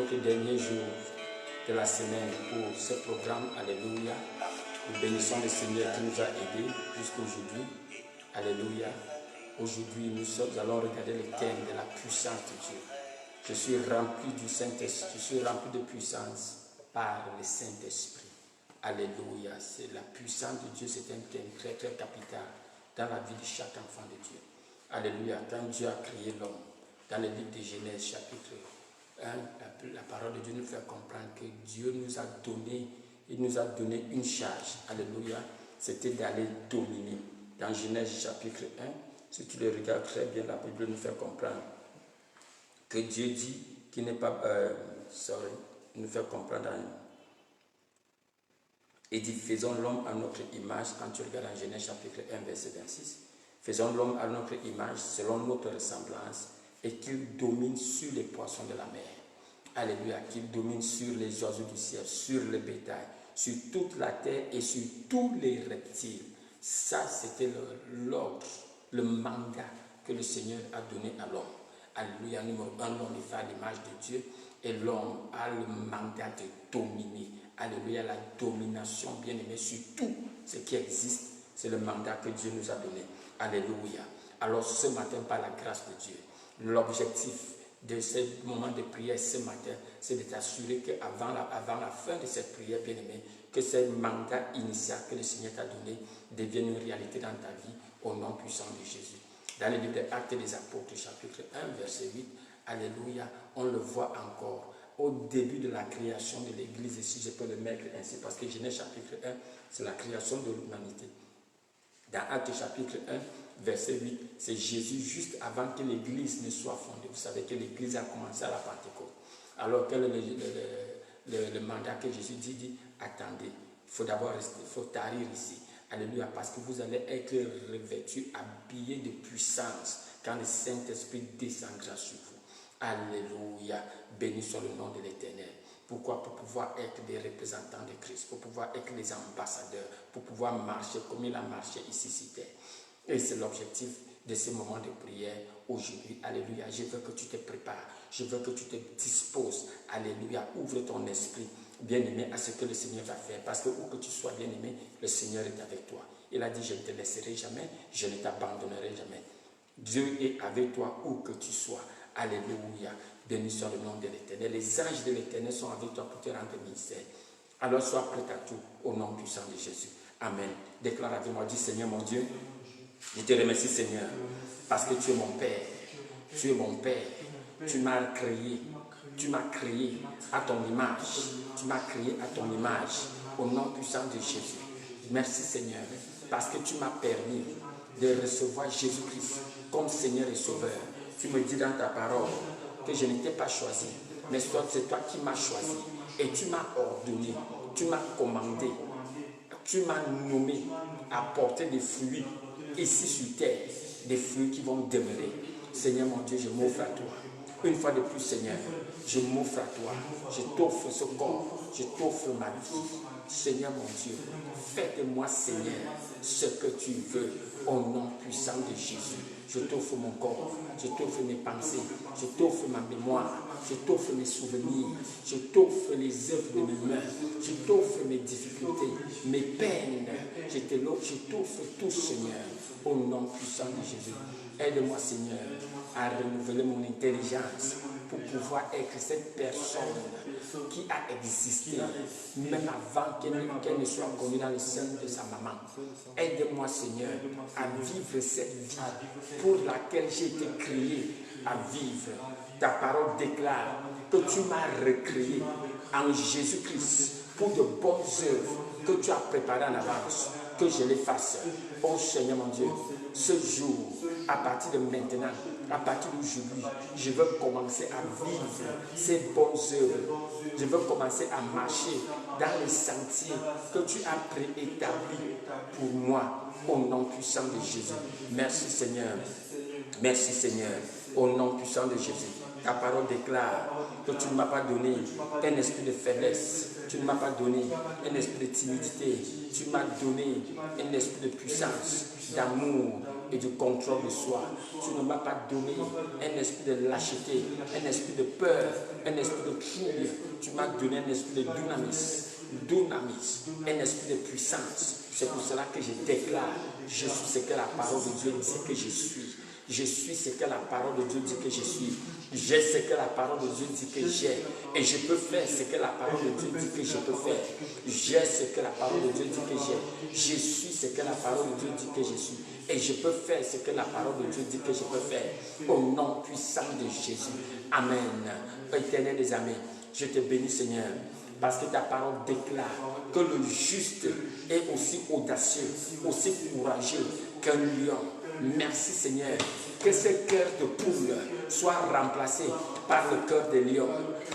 notre dernier jour de la semaine pour ce programme. Alléluia. Nous bénissons le Seigneur qui nous a aidés jusqu'aujourd'hui. Alléluia. Aujourd'hui, nous allons regarder le thème de la puissance de Dieu. Je suis rempli du Saint-Esprit, je suis rempli de puissance par le Saint-Esprit. Alléluia. C'est la puissance de Dieu, c'est un thème très très capital dans la vie de chaque enfant de Dieu. Alléluia. Quand Dieu a créé l'homme, dans le livre de Genèse chapitre 1, la parole de Dieu nous fait comprendre que Dieu nous a donné, il nous a donné une charge. Alléluia. C'était d'aller dominer. Dans Genèse chapitre 1, si tu le regardes très bien, la Bible nous fait comprendre que Dieu dit qu'il n'est pas... il nous fait comprendre et dit, faisons l'homme à notre image. Quand tu regardes en Genèse chapitre 1, verset 26, faisons l'homme à notre image, selon notre ressemblance, et qu'il domine sur les poissons de la mer. Alléluia, qu'il domine sur les oiseaux du ciel, sur le bétail, sur toute la terre et sur tous les reptiles. Ça, c'était l'ordre, le mandat que le Seigneur a donné à l'homme. Alléluia, numéro 1, l'homme est fait à l'image de Dieu et l'homme a le mandat de dominer. Alléluia, la domination, bien aimé, sur tout ce qui existe, c'est le mandat que Dieu nous a donné. Alléluia. Alors ce matin, par la grâce de Dieu, l'objectif de ce moment de prière ce matin, c'est de t'assurer qu'avant la fin de cette prière, bien aimé, que ce mandat initial que le Seigneur t'a donné devienne une réalité dans ta vie au nom puissant de Jésus. Dans le livre des Actes des Apôtres, chapitre 1, verset 8, alléluia, on le voit encore au début de la création de l'Église, si je peux le mettre ainsi, parce que Genèse chapitre 1, c'est la création de l'humanité. Dans Actes chapitre 1, verset 8, c'est Jésus juste avant que l'Église ne soit fondée. Vous savez que l'Église a commencé à la Pentecôte. Alors quel est le mandat que Jésus dit, attendez, il faut d'abord rester, il faut tarir ici. Alléluia, parce que vous allez être revêtus, habillés de puissance quand le Saint-Esprit descendra sur vous. Alléluia, béni soit le nom de l'Éternel. Pourquoi? Pour pouvoir être des représentants de Christ, pour pouvoir être les ambassadeurs, pour pouvoir marcher comme il a marché ici sur terre. Et c'est l'objectif de ce moment de prière aujourd'hui. Alléluia, je veux que tu te prépares, je veux que tu te disposes. Alléluia, ouvre ton esprit, bien-aimé, à ce que le Seigneur va faire. Parce que où que tu sois, bien-aimé, le Seigneur est avec toi. Il a dit, je ne te laisserai jamais, je ne t'abandonnerai jamais. Dieu est avec toi où que tu sois. Alléluia, béni soit le nom de l'Éternel. Les anges de l'Éternel sont avec toi pour te rendre ministère. Alors sois prêt à tout au nom puissant de Jésus. Amen. Déclare avec moi, dis Seigneur mon Dieu, je te remercie Seigneur, parce que tu es mon Père. Tu es mon Père. Tu m'as créé. Tu m'as créé à ton image. Tu m'as créé à ton image. Au nom puissant de Jésus. Merci Seigneur, parce que tu m'as permis de recevoir Jésus-Christ comme Seigneur et Sauveur. Tu me dis dans ta parole que je n'étais pas choisi, mais c'est toi qui m'as choisi. Et tu m'as ordonné, tu m'as commandé, tu m'as nommé à porter des fruits ici sur terre, des fruits qui vont demeurer. Seigneur mon Dieu, je m'offre à toi. Une fois de plus, Seigneur, je m'offre à toi. Je t'offre ce corps, je t'offre ma vie. Seigneur mon Dieu, fais de moi, Seigneur, ce que tu veux, au nom puissant de Jésus. Je t'offre mon corps, je t'offre mes pensées, je t'offre ma mémoire, je t'offre mes souvenirs, je t'offre les œuvres de mes mains, je t'offre mes difficultés, mes peines, je t'offre tout, Seigneur, au nom puissant de Jésus. Aide-moi, Seigneur, à renouveler mon intelligence pour pouvoir être cette personne qui a existé même avant qu'elle ne soit connue dans le sein de sa maman. Aide-moi, Seigneur, à vivre cette vie pour laquelle j'ai été créé à vivre. Ta parole déclare que tu m'as recréé en Jésus-Christ pour de bonnes œuvres que tu as préparées en avance, que je les fasse. Oh Seigneur mon Dieu, ce jour, à partir de maintenant, à partir d'aujourd'hui, je veux commencer à vivre ces bonnes œuvres. Je veux commencer à marcher dans les sentiers que tu as préétablis pour moi, au nom puissant de Jésus. Merci Seigneur. Merci Seigneur, au nom puissant de Jésus. Ta parole déclare que tu ne m'as pas donné un esprit de faiblesse. Tu ne m'as pas donné un esprit de timidité. Tu m'as donné un esprit de puissance, d'amour et du contrôle de soi. Tu ne m'as pas donné un esprit de lâcheté, un esprit de peur, un esprit de trouble. Tu m'as donné un esprit de dunamis, un esprit de puissance. C'est pour cela que je déclare, je suis ce que la parole de Dieu dit que je suis. Je suis ce que la parole de Dieu dit que je suis. J'ai ce que la parole de Dieu dit que j'ai. Et je peux faire ce que la parole de Dieu dit que je peux faire. J'ai ce que la parole de Dieu dit que j'ai. Je suis ce que la parole de Dieu dit que je suis. Et je peux faire ce que la parole de Dieu dit que je peux faire. Au nom puissant de Jésus. Amen. Éternel des amis, je te bénis Seigneur. Parce que ta parole déclare que le juste est aussi audacieux, aussi courageux qu'un lion. Merci Seigneur. Que ce cœur de poule soit remplacé par le cœur de lion.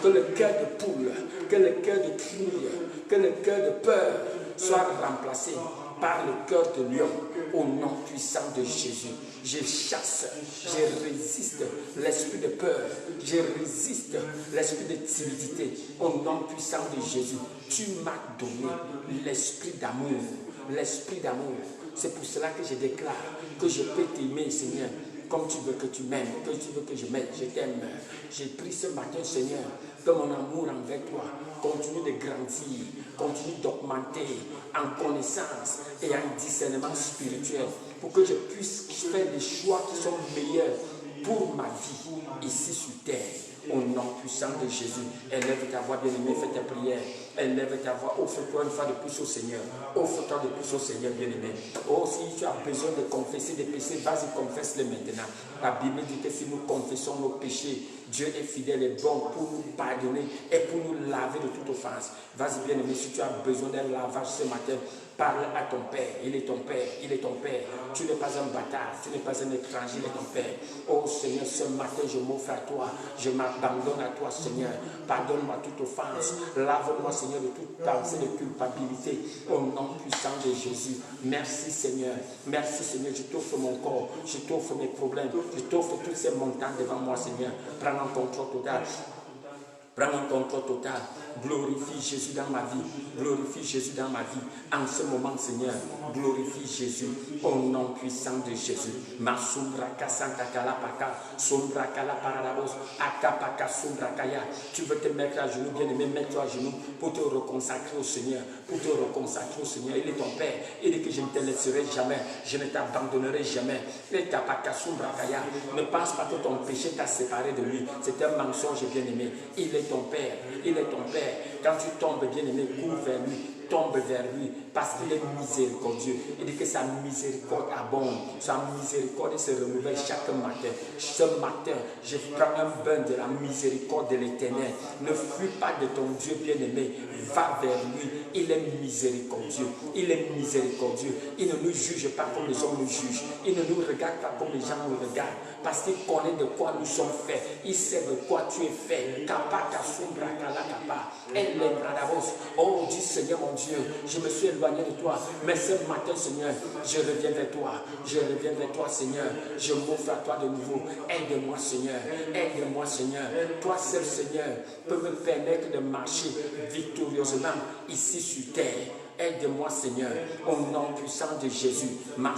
Que le cœur de poule, que le cœur de trouille, que le cœur de peur soit remplacé par le cœur de lion. Au nom puissant de Jésus. Je chasse, je résiste l'esprit de peur. Je résiste l'esprit de timidité. Au nom puissant de Jésus. Tu m'as donné l'esprit d'amour. L'esprit d'amour. C'est pour cela que je déclare que je peux t'aimer, Seigneur, comme tu veux que tu m'aimes, que tu veux que je m'aime, je t'aime. J'ai pris ce matin, Seigneur, que mon amour envers toi continue de grandir, continue d'augmenter en connaissance et en discernement spirituel pour que je puisse faire des choix qui sont meilleurs pour ma vie ici sur terre. Au nom puissant de Jésus, élève ta voix bien-aimée, fais ta prière. Élève ta voix, offre-toi une fois de plus au Seigneur. Offre-toi de plus au Seigneur bien-aimé. Oh, si tu as besoin de confesser des péchés, vas-y, confesse-les maintenant. La Bible dit que si nous confessons nos péchés, Dieu est fidèle et bon pour nous pardonner et pour nous laver de toute offense. Vas-y bien-aimé, si tu as besoin d'un lavage ce matin, parle à ton Père. Il est ton Père, il est ton Père. Tu n'es pas un bâtard, tu n'es pas un étranger, il est ton Père. Oh Seigneur, ce matin, je m'offre à toi. Je m'abandonne à toi, Seigneur. Pardonne-moi toute offense. Lave-moi, Seigneur, de toute pensée de culpabilité. Au nom puissant de Jésus. Merci, Seigneur. Merci, Seigneur. Je t'offre mon corps. Je t'offre mes problèmes. Je t'offre tous ces montants devant moi, Seigneur. Prends en contrôle total. Prends un contrôle total. Glorifie Jésus dans ma vie. Glorifie Jésus dans ma vie. En ce moment, Seigneur, glorifie Jésus au nom puissant de Jésus. Ma sombra kasanta kalapaka, sombra kalaparabos, akapaka sombra kaya. Tu veux te mettre à genoux, bien-aimé, mets-toi à genoux pour te reconsacrer au Seigneur. Pour te reconsacrer au Seigneur. Il est ton Père. Il dit que je ne te laisserai jamais. Je ne t'abandonnerai jamais. Ne pense pas que ton péché t'a séparé de lui. C'est un mensonge, bien-aimé. Il est ton Père. Il est ton Père. Quand tu tombes, bien-aimé, cours vers lui. Tombe vers lui parce qu'il est miséricordieux. Il dit que sa miséricorde abonde. Sa miséricorde se renouvelle chaque matin. Ce matin, je prends un bain de la miséricorde de l'Éternel. Ne fuis pas de ton Dieu bien-aimé. Va vers lui. Il est miséricordieux. Il est miséricordieux. Il ne nous juge pas comme les hommes nous jugent. Il ne nous regarde pas comme les gens nous regardent. Parce qu'il connaît de quoi nous sommes faits. Il sait de quoi tu es fait. Oh, dis Seigneur mon Dieu, je me suis éloigné de toi. Mais ce matin, Seigneur, je reviens vers toi. Je reviens vers toi, Seigneur. Je m'offre à toi de nouveau. Aide-moi, Seigneur. Aide-moi, Seigneur. Toi seul, Seigneur, peux me permettre de marcher victorieusement ici sur terre. Aide-moi, Seigneur, au nom puissant de Jésus. L'un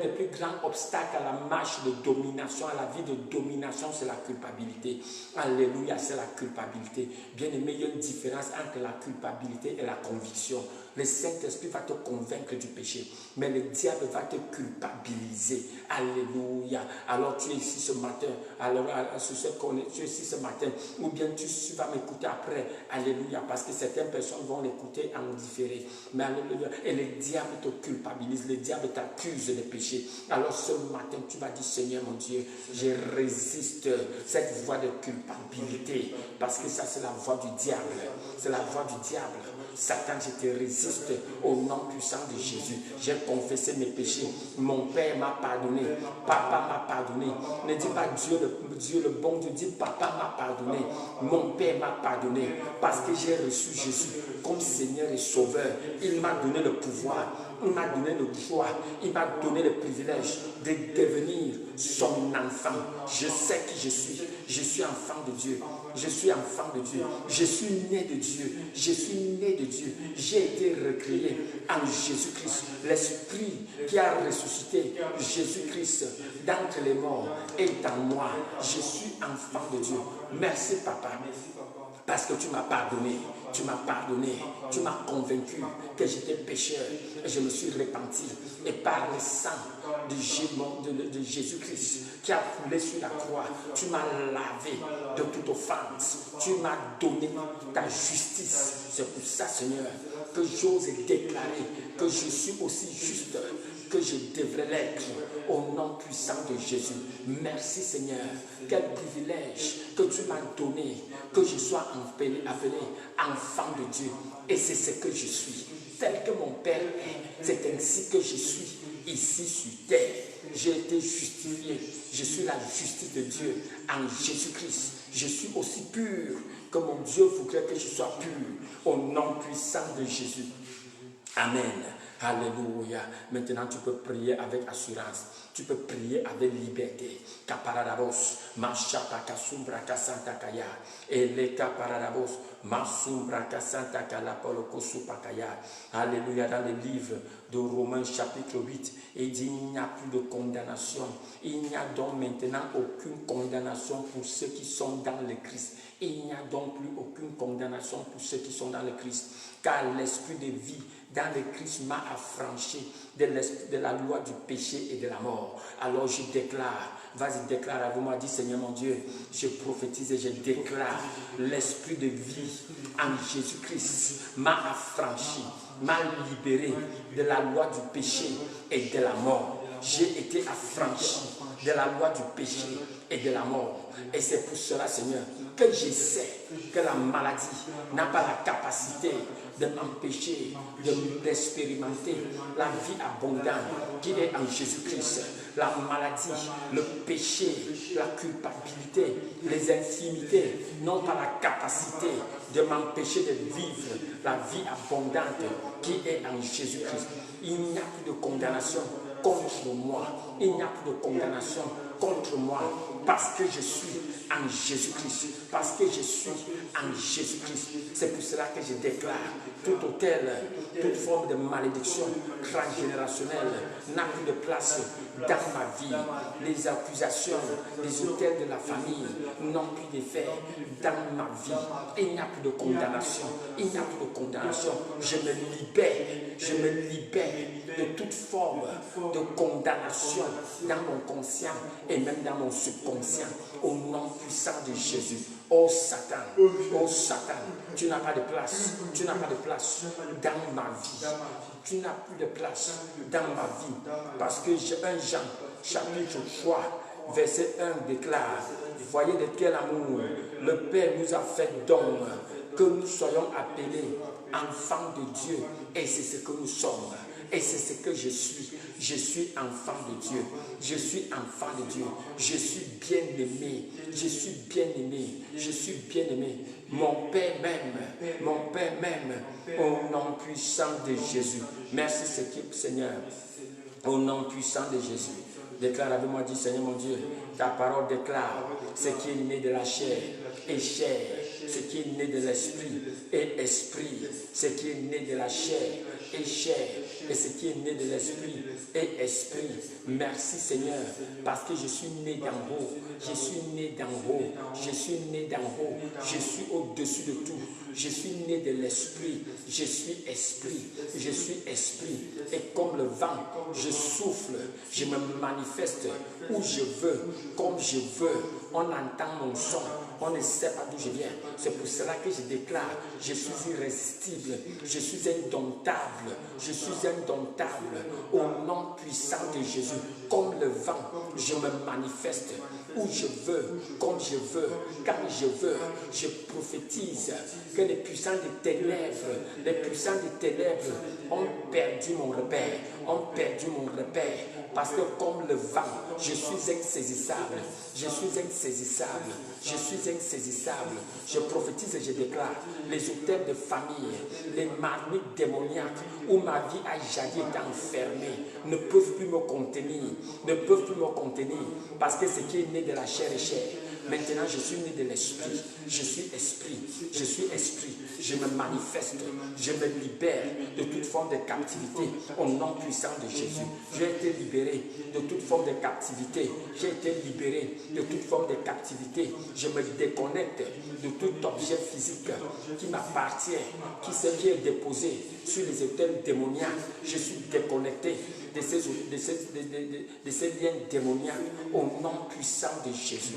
des plus grands obstacles à la marche de domination, à la vie de domination, c'est la culpabilité. Alléluia, c'est la culpabilité. Bien aimé, il y a une différence entre la culpabilité et la conviction. Le Saint-Esprit va te convaincre du péché, mais le diable va te culpabiliser. Alléluia. Alors tu es ici ce matin, alors tu es ici ce matin, ou bien tu vas m'écouter après. Alléluia, parce que certaines personnes vont l'écouter en différé. Mais alléluia, et le diable te culpabilise, le diable t'accuse de péché. Alors ce matin, tu vas dire, Seigneur mon Dieu, je résiste cette voie de culpabilité, parce que ça c'est la voie du diable. C'est la voie du diable. Satan, je te résiste au nom puissant de Jésus. J'ai confessé mes péchés. Mon Père m'a pardonné. Papa m'a pardonné. Ne dis pas Dieu le bon Dieu. Dis Papa m'a pardonné. Mon Père m'a pardonné. Parce que j'ai reçu Jésus comme Seigneur et Sauveur. Il m'a donné le pouvoir il m'a donné le droit, il m'a donné le privilège de devenir son enfant. Je sais qui je suis enfant de Dieu, je suis enfant de Dieu, je suis né de Dieu, je suis né de Dieu, j'ai été recréé en Jésus-Christ. L'Esprit qui a ressuscité Jésus-Christ d'entre les morts est en moi. Je suis enfant de Dieu. Merci Papa, parce que tu m'as pardonné, tu m'as convaincu que j'étais pécheur et je me suis repenti. Et par le sang de Jésus-Christ qui a coulé sur la croix, tu m'as lavé de toute offense, tu m'as donné ta justice. C'est pour ça, Seigneur, que j'ose déclarer que je suis aussi juste que je devrais l'être au nom puissant de Jésus. Merci Seigneur, quel privilège que tu m'as donné, que je sois appelé enfant de Dieu. Et c'est ce que je suis, tel que mon Père est, c'est ainsi que je suis ici sur terre. J'ai été justifié, je suis la justice de Dieu en Jésus-Christ. Je suis aussi pur que mon Dieu voudrait que je sois pur, au nom puissant de Jésus. Amen. Alléluia. Maintenant, tu peux prier avec assurance. Tu peux prier avec liberté. Kaparadabos, machata kasumbra kasanta kaya. Ele kaparadabos, masumbra kasanta kala polo kosupakaya. Alléluia. Dans le livre de Romains chapitre 8, il dit il n'y a plus de condamnation. Il n'y a donc maintenant aucune condamnation pour ceux qui sont dans le Christ. Il n'y a donc plus aucune condamnation pour ceux qui sont dans le Christ. Car l'esprit de vie dans le Christ m'a affranchi de la loi du péché et de la mort. Alors je déclare, vas-y déclare avec moi, dis Seigneur mon Dieu, je prophétise et je déclare l'esprit de vie en Jésus-Christ m'a affranchi, m'a libéré de la loi du péché et de la mort. J'ai été affranchi de la loi du péché et de la mort. Et c'est pour cela, Seigneur, que je sais que la maladie n'a pas la capacité de m'empêcher d'expérimenter la vie abondante qui est en Jésus-Christ. La maladie, le péché, la culpabilité, les infimités n'ont pas la capacité de m'empêcher de vivre la vie abondante qui est en Jésus-Christ. Il n'y a plus de condamnation contre moi. Il n'y a plus de condamnation contre moi parce que je suis en Jésus-Christ. Parce que je suis en Jésus-Christ. C'est pour cela que je déclare tout autel, toute forme de malédiction transgénérationnelle n'a plus de place dans ma vie. Les accusations, les autels de la famille n'ont plus d'effet dans ma vie. Il n'y a plus de condamnation. Il n'y a plus de condamnation. Je me libère de toute forme de condamnation dans mon conscient et même dans mon subconscient au nom puissant de Jésus. Oh Satan, tu n'as pas de place, tu n'as pas de place dans ma vie. Tu n'as plus de place dans ma vie parce que 1 Jean chapitre 3 verset 1 déclare, voyez de quel amour le Père nous a fait don que nous soyons appelés enfants de Dieu et c'est ce que nous sommes. Et c'est ce que je suis. Je suis enfant de Dieu. Je suis enfant de Dieu. Je suis bien-aimé. Je suis bien-aimé. Je suis bien-aimé. Mon Père m'aime. Mon Père m'aime. Au nom puissant de Jésus. Merci Seigneur. Au nom puissant de Jésus. Déclare avec moi, dis Seigneur mon Dieu, ta parole déclare ce qui est né de la chair est chair. Ce qui est né de l'esprit est esprit. Ce qui est né de la chair est chair. Et ce qui est né de l'esprit est esprit. Merci Seigneur, parce que je suis né d'en haut. Je suis né d'en haut. Je suis né d'en haut. Je suis au-dessus de tout. Je suis né de l'esprit. Je suis esprit. Je suis esprit. Et comme le vent, je souffle. Je me manifeste où je veux, comme je veux. On entend mon son. On ne sait pas d'où je viens. C'est pour cela que je déclare, je suis irrésistible, je suis indomptable, je suis indomptable. Au nom puissant de Jésus, comme le vent, je me manifeste où je veux, comme je veux, quand je veux. Je prophétise que les puissants des ténèbres ont perdu mon repère, ont perdu mon repère. Parce que comme le vent, je suis insaisissable. Je suis insaisissable. Je suis insaisissable. Je prophétise et je déclare les hôtels de famille, les marmites démoniaques où ma vie a jadis été enfermée ne peuvent plus me contenir. Ne peuvent plus me contenir. Parce que ce qui est né de la chair est chair. Maintenant, je suis né de l'esprit. Je suis esprit. Je suis esprit. Je me manifeste. Je me libère de toute forme de captivité au nom puissant de Jésus. J'ai été libéré de toute forme de captivité. J'ai été libéré de toute forme de captivité. Je me déconnecte de tout objet physique qui m'appartient, qui est déposé sur les autels démoniaques. Je suis déconnecté de ces liens démoniaques au nom puissant de Jésus.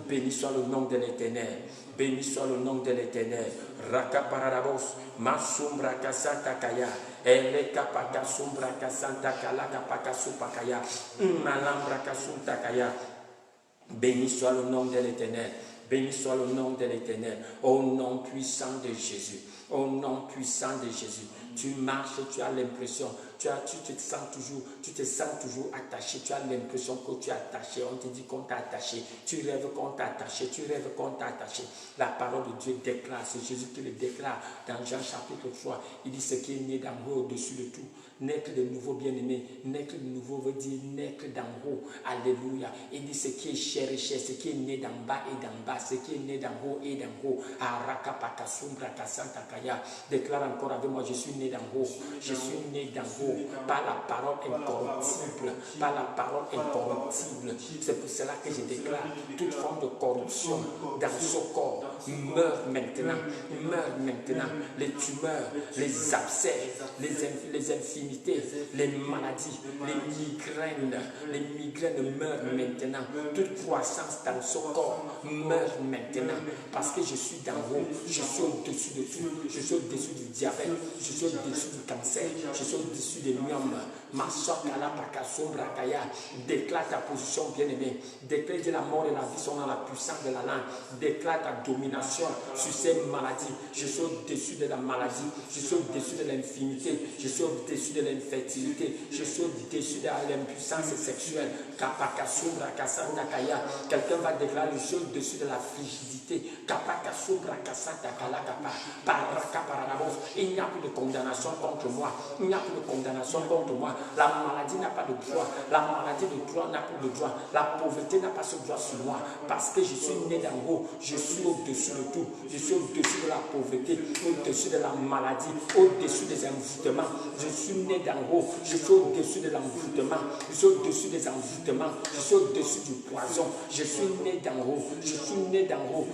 Béni soit le nom de l'Éternel. Béni soit le nom de l'Éternel. Raka paradabos, masumbra kasanta kaya, eleka pakasumbra kasanta kalaka pakasupakaya, malambra kasunta kaya. Béni soit le nom de l'Éternel. Béni soit le nom de l'Éternel. Au nom puissant de Jésus. Au nom puissant de Jésus. Tu marches, tu as l'impression, tu te sens toujours attaché, tu as l'impression que tu es attaché, on te dit qu'on t'a attaché, tu rêves qu'on t'a attaché, tu rêves qu'on t'a attaché. La parole de Dieu déclare, c'est Jésus qui le déclare dans Jean chapitre 3, il dit ce qui est né d'en haut au-dessus de tout. Naître de nouveau, bien-aimé, naître de nouveau veut dire naître d'en haut, alléluia. Il dit ce qui est cher et cher, ce qui est né d'en bas et d'en bas, ce qui est né d'en haut et d'en haut. Déclare encore avec moi, je suis né d'en haut, je suis né d'en haut, par la parole incorruptible, par la parole incorruptible. C'est pour cela que je déclare toute forme de corruption dans ce corps meurt maintenant, les tumeurs, les abcès, les infimités, les maladies, les migraines meurent maintenant. Toute croissance dans ce corps meurt maintenant parce que je suis d'en haut, je suis au-dessus de tout, je suis au-dessus du diabète, je suis au-dessus du cancer, je suis au-dessus des myomes. Déclare ta position, bien-aimé. Déclare que la mort et la vie sont dans la puissance de la langue. Déclare ta domination sur ces maladies. Je suis au-dessus de la maladie, je suis au-dessus de l'infimité, je suis au-dessus de l'infertilité, je suis au-dessus de l'impuissance sexuelle. Quelqu'un va déclarer, je suis au-dessus de la frigidité. Il n'y a plus de condamnation contre moi. Il n'y a plus de condamnation contre moi. La maladie n'a pas de droit. La maladie de droit n'a plus de droit. La pauvreté n'a pas ce droit sur moi. Parce que je suis né d'en haut. Je suis au-dessus de tout. Je suis au-dessus de la pauvreté, au-dessus de la maladie, au-dessus des envoûtements. Je suis né d'en haut. Je suis au-dessus de l'envoûtement. Je suis au-dessus des envoûtements. Je suis au-dessus du poison. Je suis né d'en haut. Je suis né d'en haut.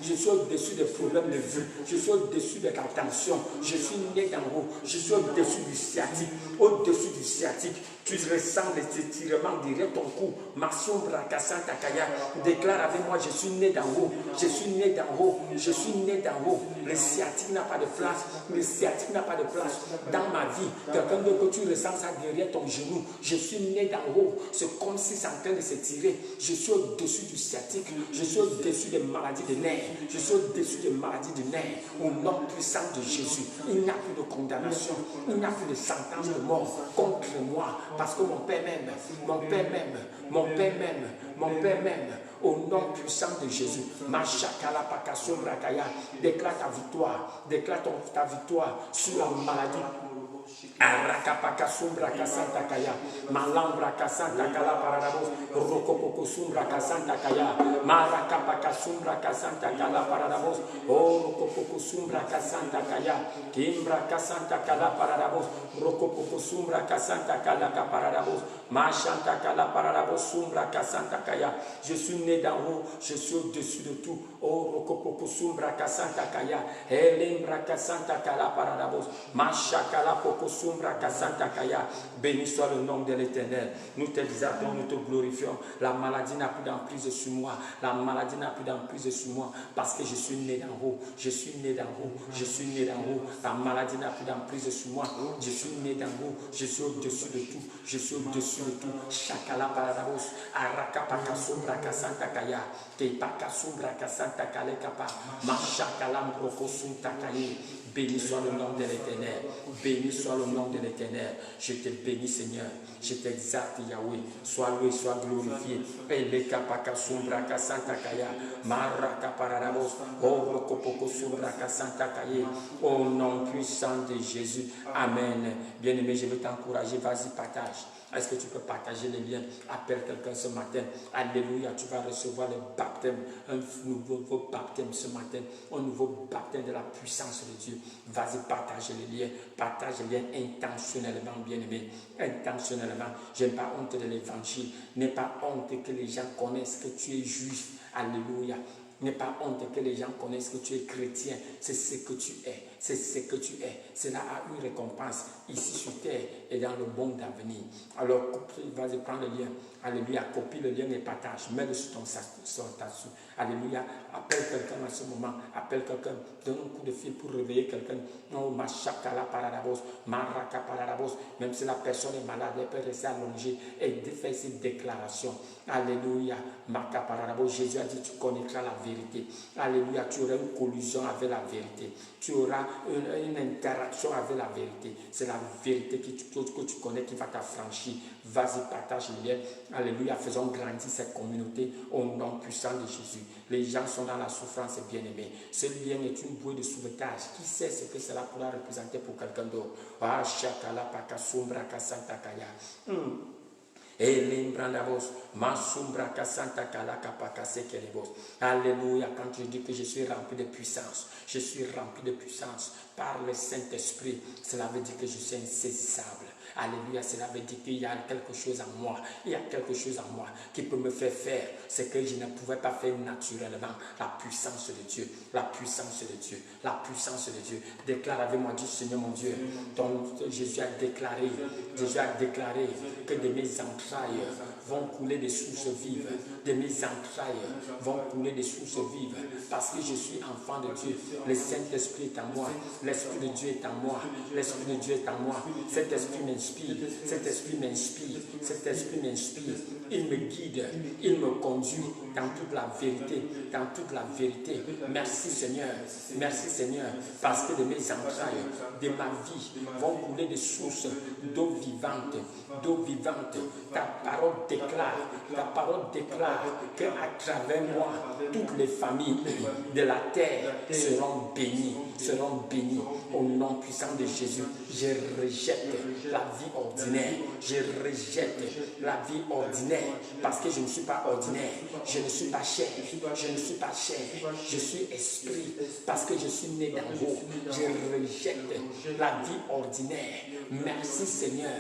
Je suis au-dessus des problèmes de vue. Je suis au-dessus de la tension. Je suis né d'en haut. Je suis au-dessus du sciatique. Au-dessus du sciatique. Tu ressens les étirements derrière ton cou. Déclare avec moi, je suis né d'en haut. Je suis né d'en haut. Je suis né d'en haut. Le sciatique n'a pas de place. Le sciatique n'a pas de place dans ma vie. Quelqu'un d'autre, tu ressens ça derrière ton genou. Je suis né d'en haut. C'est comme si c'est en train de s'étirer. Je suis au-dessus du sciatique. Je suis au-dessus des maladies des nerfs. Je suis au-dessus des maladies des nerfs. Au nom puissant de Jésus, il n'y a plus de condamnation. Il n'y a plus de sentence de mort contre moi. Parce que mon Père m'aime. Mon Père m'aime. Mon Père m'aime. Mon Père m'aime. Au nom puissant de Jésus. Déclare ta victoire. Déclare ta victoire sur la maladie. Arakapaka sumbra kasanta kaya, malambra kasanta kala paradabos, rokopoko sumbra kasanta kaya, marakapaka sumbra kasanta kala paradabos, rokopoko sumbra kasanta kaya, kimbra kasanta kala paradabos, rokopoko sumbra kasanta kala paradabos, machanta kala paradabos sumbra kasanta kaya. Je suis né d'en haut, je suis au-dessus de tout. Oh rokopoko sumbra kasanta kaya, elembra kasanta kala paradabos, machakala poko sumbra kasanta kaya. Béni soit le nom de l'Éternel. Nous t'exaltons, nous te glorifions. La maladie n'a plus d'emprise sur moi. La maladie n'a plus d'emprise sur moi parce que je suis né d'en haut. Je suis né d'en haut. Je suis né d'en haut. La maladie n'a plus d'emprise sur moi. Je suis né d'en haut. Je suis au-dessus de tout. Je suis au-dessus de tout. Chakala paradabos. Arakapaka sombra kasanta kaya. Teipaka sombra kasanta kale kapa. Machakalam brokosum takaye. Béni soit le nom de l'Éternel. Béni soit le nom de l'Éternel. Je te bénis, Seigneur. Je t'exalte, Yahweh. Sois loué, sois glorifié. Elekapaka sombra kasanta kaya. Maraka paradabos. Orokopoko sombra kasanta kaye. Au nom puissant de Jésus. Amen. Bien-aimé, je veux t'encourager. Vas-y, partage. Est-ce que tu peux partager les liens? Appelle quelqu'un ce matin. Alléluia, tu vas recevoir le baptême, un nouveau baptême ce matin, un nouveau baptême de la puissance de Dieu. Vas-y, partage les liens. Partage les liens intentionnellement, bien-aimé. Intentionnellement. Je n'ai pas honte de l'évangile. N'aie pas honte que les gens connaissent que tu es juif. Alléluia. N'aie pas honte que les gens connaissent que tu es chrétien. C'est ce que tu es. C'est ce que tu es. Cela a une récompense ici sur terre et dans le monde d'avenir. Alors, vas-y, prends le lien. Alléluia. Copie le lien et partage. Mets-le sur ton statut. Alléluia. Appelle quelqu'un à ce moment. Appelle quelqu'un. Donne un coup de fil pour réveiller quelqu'un. Oh, machakala paradabos. Maraka paradabos. Même si la personne est malade, elle peut rester allongée et faire ses déclarations. Alléluia. Maka paradabos. Jésus a dit, tu connaîtras la vérité. Alléluia. Tu auras une collusion avec la vérité. Tu auras une interaction avec la vérité. C'est la vérité que tu connais qui va t'affranchir. Vas-y, partage le lien. Alléluia. Faisons grandir cette communauté au nom puissant de Jésus. Les gens sont dans la souffrance, bien-aimés. Ce lien est une bouée de sauvetage. Qui sait ce que cela pourra représenter pour quelqu'un d'autre? Ah, shakala paka sombra kasanta kaya. Alléluia, quand je dis que je suis rempli de puissance, je suis rempli de puissance par le Saint-Esprit, cela veut dire que je suis insaisissable. Alléluia, cela veut dire qu'il y a quelque chose en moi, il y a quelque chose en moi qui peut me faire ce que je ne pouvais pas faire naturellement. La puissance de Dieu, la puissance de Dieu, la puissance de Dieu. Déclare avec moi, dis Seigneur mon Dieu, Jésus a déclaré que de mes entrailles vont couler des sources vives, de mes entrailles vont couler des sources vives, parce que je suis enfant de Dieu. Le Saint-Esprit est en moi, l'Esprit de Dieu est en moi, l'Esprit de Dieu est en moi. Cet Esprit m'inspire, cet Esprit m'inspire, cet Esprit m'inspire. Il me guide, il me conduit dans toute la vérité, dans toute la vérité. Merci Seigneur, parce que de mes entrailles, de ma vie, vont couler des sources d'eau vivante, d'eau vivante. Ta parole déclare qu'à travers moi, toutes les familles de la terre seront bénies. Au nom puissant de Jésus. Je rejette la vie ordinaire. Je rejette la vie ordinaire parce que je ne suis pas ordinaire. Je ne suis pas chair. Je suis esprit parce que je suis né d'en haut. Je rejette la vie ordinaire. Merci Seigneur.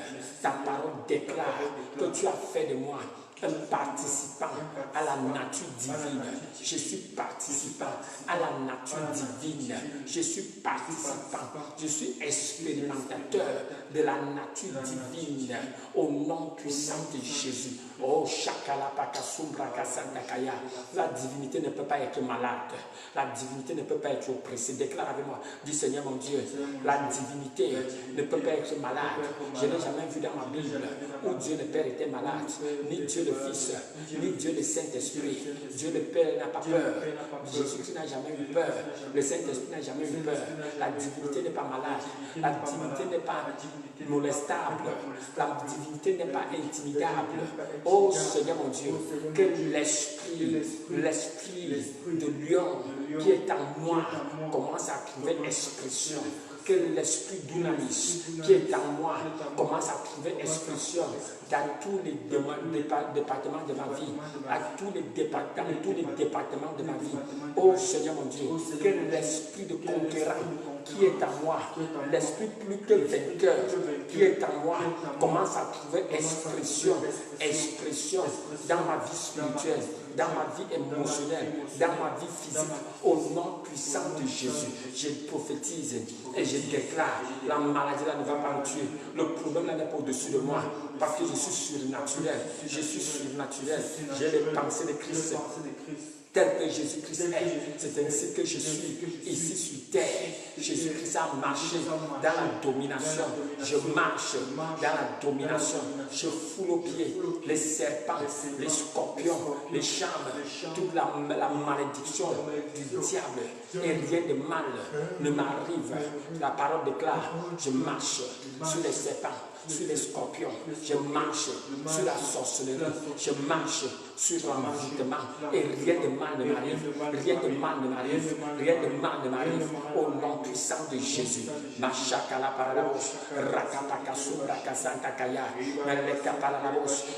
Ta parole déclare que tu as fait de moi un participant à la nature divine. Je suis participant à la nature divine. Je suis participant. Je suis expérimentateur de la nature divine. Au nom puissant de Jésus. Oh, Shakala Pakasumbra Kasandakaya. La divinité ne peut pas être malade. La divinité ne peut pas être oppressée. Déclare avec moi. Dis Seigneur mon Dieu, la divinité ne peut pas être malade. Je n'ai jamais vu dans ma Bible où Dieu le Père était malade, ni Dieu le Fils, ni Dieu le Saint-Esprit. Dieu le Père n'a pas peur. Jésus-Christ n'a jamais eu peur. Le Saint-Esprit n'a jamais eu peur. La divinité n'est pas malade. La divinité n'est pas molestable. La divinité n'est pas intimidable. Oh Seigneur mon Dieu, que l'esprit de lion qui est en moi commence à trouver expression. Que l'esprit d'Unamis qui est en moi commence à trouver expression dans tous les départements de ma vie, dans tous les départements de ma vie. Oh Seigneur mon Dieu, que l'esprit de conquérant qui est en moi, l'esprit plus que vainqueur qui est en moi, commence à trouver expression dans ma vie spirituelle, dans ma vie émotionnelle, dans ma vie physique, au nom puissant de Jésus. Je prophétise et je déclare, la maladie là ne va pas me tuer, le problème là n'est pas au-dessus de moi, parce que je suis surnaturel, j'ai les pensées de Christ. Tel que Jésus-Christ est, c'est ainsi que je suis ici sur terre. Jésus-Christ a marché dans la domination. Je marche dans la domination. Je foule aux pieds les serpents, les scorpions, les chambres, toute la malédiction du diable. Et rien de mal ne m'arrive. La parole déclare, je marche sur les serpents, sur les scorpions, je marche sur la sorcellerie, je marche sur l'envoûtement et rien de mal ne m'arrive, rien de mal ne m'arrive, rien de mal ne m'arrive au nom puissant de Jésus.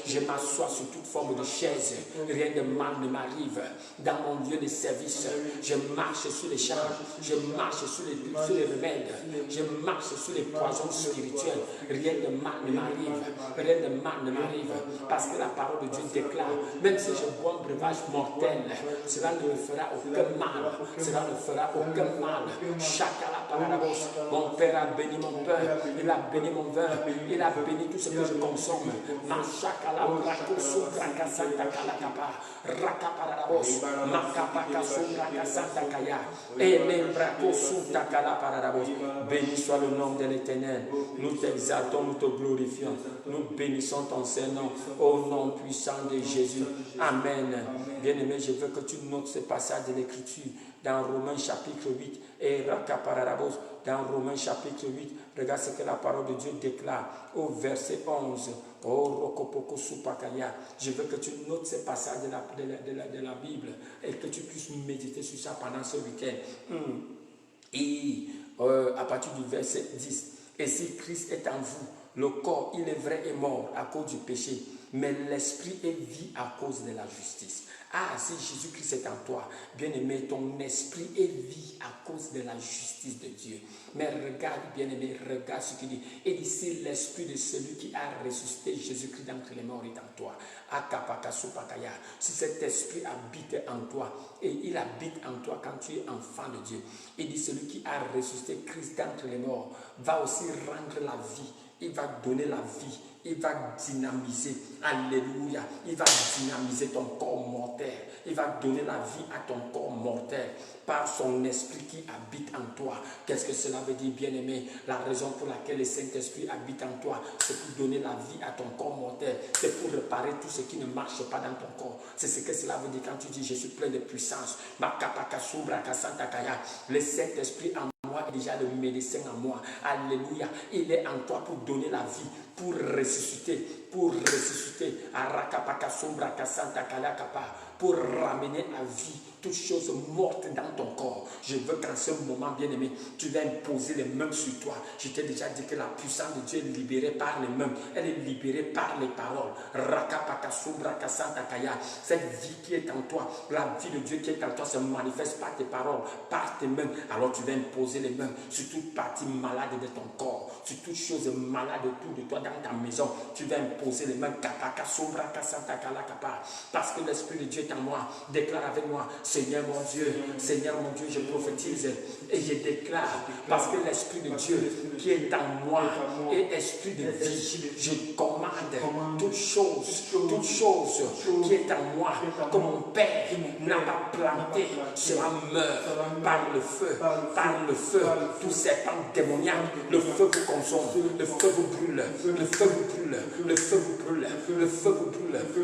Je m'assois sur toute forme de chaise, rien de mal ne m'arrive dans mon lieu de service. Je marche sur les champs, je marche sur les remèdes, je marche sur les poisons spirituels, rien de mal ne m'arrive, rien de mal ne m'arrive, parce que la parole de Dieu déclare, même si je bois un breuvage mortel, cela ne me fera aucun mal, cela ne fera aucun mal. Mon Père a béni mon pain, il a béni mon vin, il a béni tout ce que je consomme. Béni soit le nom de l'Éternel. Nous t'exaltons, nous te glorifions, nous bénissons ton Saint-Nom au nom puissant de Jésus. Amen. Bien-aimé, je veux que tu notes ce passage de l'Écriture dans Romains chapitre 8 et dans Romains chapitre 8. Regarde ce que la parole de Dieu déclare au verset 11. Je veux que tu notes ce passage de la Bible et que tu puisses méditer sur ça pendant ce week-end. Et à partir du verset 10. Et si Christ est en vous, le corps, il est vrai, est mort à cause du péché, mais l'esprit est vie à cause de la justice. Ah, si Jésus-Christ est en toi, bien-aimé, ton esprit est vie à cause de la justice de Dieu. Mais regarde, bien-aimé, regarde ce qu'il dit. Il dit, c'est l'esprit de celui qui a ressuscité Jésus-Christ d'entre les morts est en toi. Si cet esprit habite en toi, et il habite en toi quand tu es enfant de Dieu, il dit, celui qui a ressuscité Christ d'entre les morts va aussi rendre la vie. Il va donner la vie, il va dynamiser, alléluia, il va dynamiser ton corps mortel, il va donner la vie à ton corps mortel par son esprit qui habite en toi. Qu'est-ce que cela veut dire, bien-aimé? La raison pour laquelle le Saint-Esprit habite en toi, c'est pour donner la vie à ton corps mortel, c'est pour réparer tout ce qui ne marche pas dans ton corps. C'est ce que cela veut dire quand tu dis, je suis plein de puissance. Le Saint-Esprit en moi est déjà le médecin en moi. Alléluia. Il est en toi pour donner la vie, pour ressusciter, pour ramener à vie toutes choses mortes dans ton corps. Je veux qu'en ce moment, bien-aimé, tu vas imposer les mains sur toi. Je t'ai déjà dit que la puissance de Dieu est libérée par les mains. Elle est libérée par les paroles. Cette vie qui est en toi, la vie de Dieu qui est en toi se manifeste par tes paroles, par tes mains. Alors tu vas imposer les mains sur toute partie malade de ton corps, sur toute chose malade autour de toi dans ta maison. Tu vas imposer les mains. Parce que l'Esprit de Dieu est en moi. Déclare avec moi, Seigneur mon Dieu, je prophétise et je déclare, parce que l'Esprit de Dieu qui est en moi est esprit de vie, je commande toute chose qui est en moi, que mon Père n'a pas planté, sera meurt par le feu, tout serpent démoniaque, le feu vous consomme, le feu vous brûle,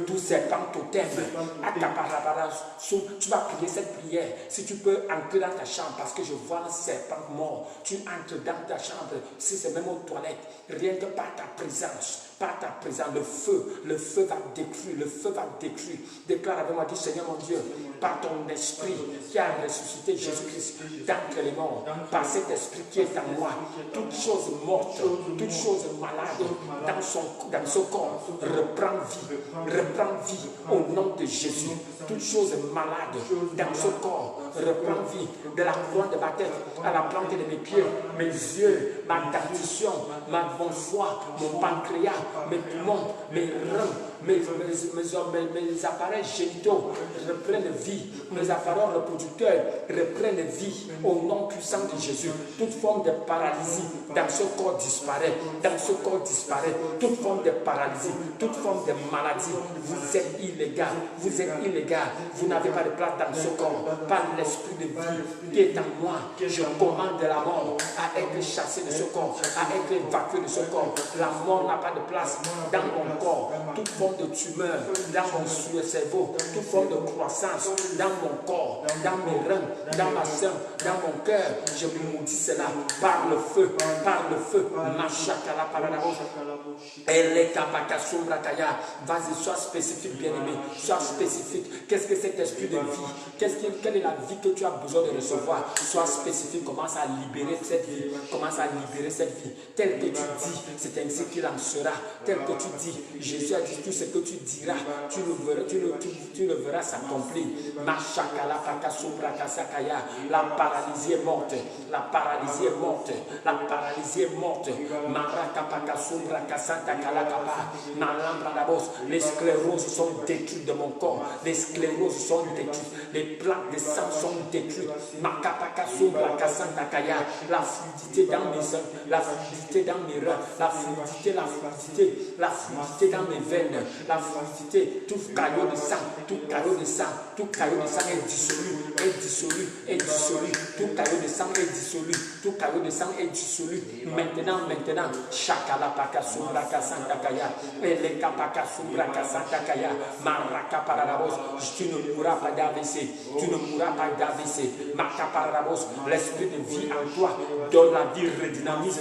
tout serpent totem, tu vas prier cette prière. Si tu peux entrer dans ta chambre, parce que je vois un serpent mort, tu entres dans ta chambre, si c'est même aux toilettes, rien que par ta présence, par ta présence, le feu va détruire, le feu va détruire. Déclare avec moi, dis Seigneur mon Dieu, par ton esprit qui a ressuscité Jésus-Christ d'entre les morts, par cet esprit qui est en moi, toute chose morte, toute chose malade dans son corps, reprend vie au nom de Jésus. Toute chose malade dans son corps, reprend vie, de la couronne de ma tête à la plante de mes pieds, mes yeux, ma dentition, ma bon foie, mon pancréas, mes poumons, mes reins, mes appareils génitaux reprennent vie, mes appareils reproducteurs reprennent vie au nom puissant de Jésus. Toute forme de paralysie dans ce corps disparaît, dans ce corps disparaît, toute forme de paralysie, toute forme de maladie. Vous êtes illégal, vous n'avez pas de place dans ce corps, par l'esprit de vie qui est en moi. Je commande la mort à être chassée de ce corps, à être évacuée de ce corps. La mort n'a pas de place dans mon corps. Toute forme de tumeur dans mon cerveau, toute forme de croissance dans mon corps, dans mes reins, dans ma sein, dans mon cœur, je maudis cela par le feu, Machakala paradabos. Vas-y, sois spécifique, bien-aimé, sois spécifique. Qu'est-ce que cet esprit de vie? Quelle est la vie que tu as besoin de recevoir? Sois spécifique, commence à libérer cette vie, Tel que tu dis, c'est ainsi qu'il en sera. Tel que tu dis, Jésus a dit tout ce que tu diras, tu le verras s'accomplir. Machakala pakasubra kasakaya. La paralysie est morte, la paralysie est morte, la paralysie est morte. Maraka pakasubra kasanta kalakapa. Malambradabos. Les scléroses sont détruites de mon corps, les scléroses sont détruites, les plaques de sang sont détruites. Makapakasubra kasanta kaya. La fluidité dans mes seins, la fluidité dans mes reins, la fluidité dans mes veines, la fluidité, tout caillot de sang, tout caillot de sang est dissolu, tout caillot de sang est dissolu, tout caillot de sang est dissolu. Maintenant, Shakala pakasubra kasanta kaya, Eleka pakasubra kasanta kaya, Maraka paradabos. Tu ne mourras pas d'AVC, Makaparabos. L'esprit de vie en toi donne la vie, redynamise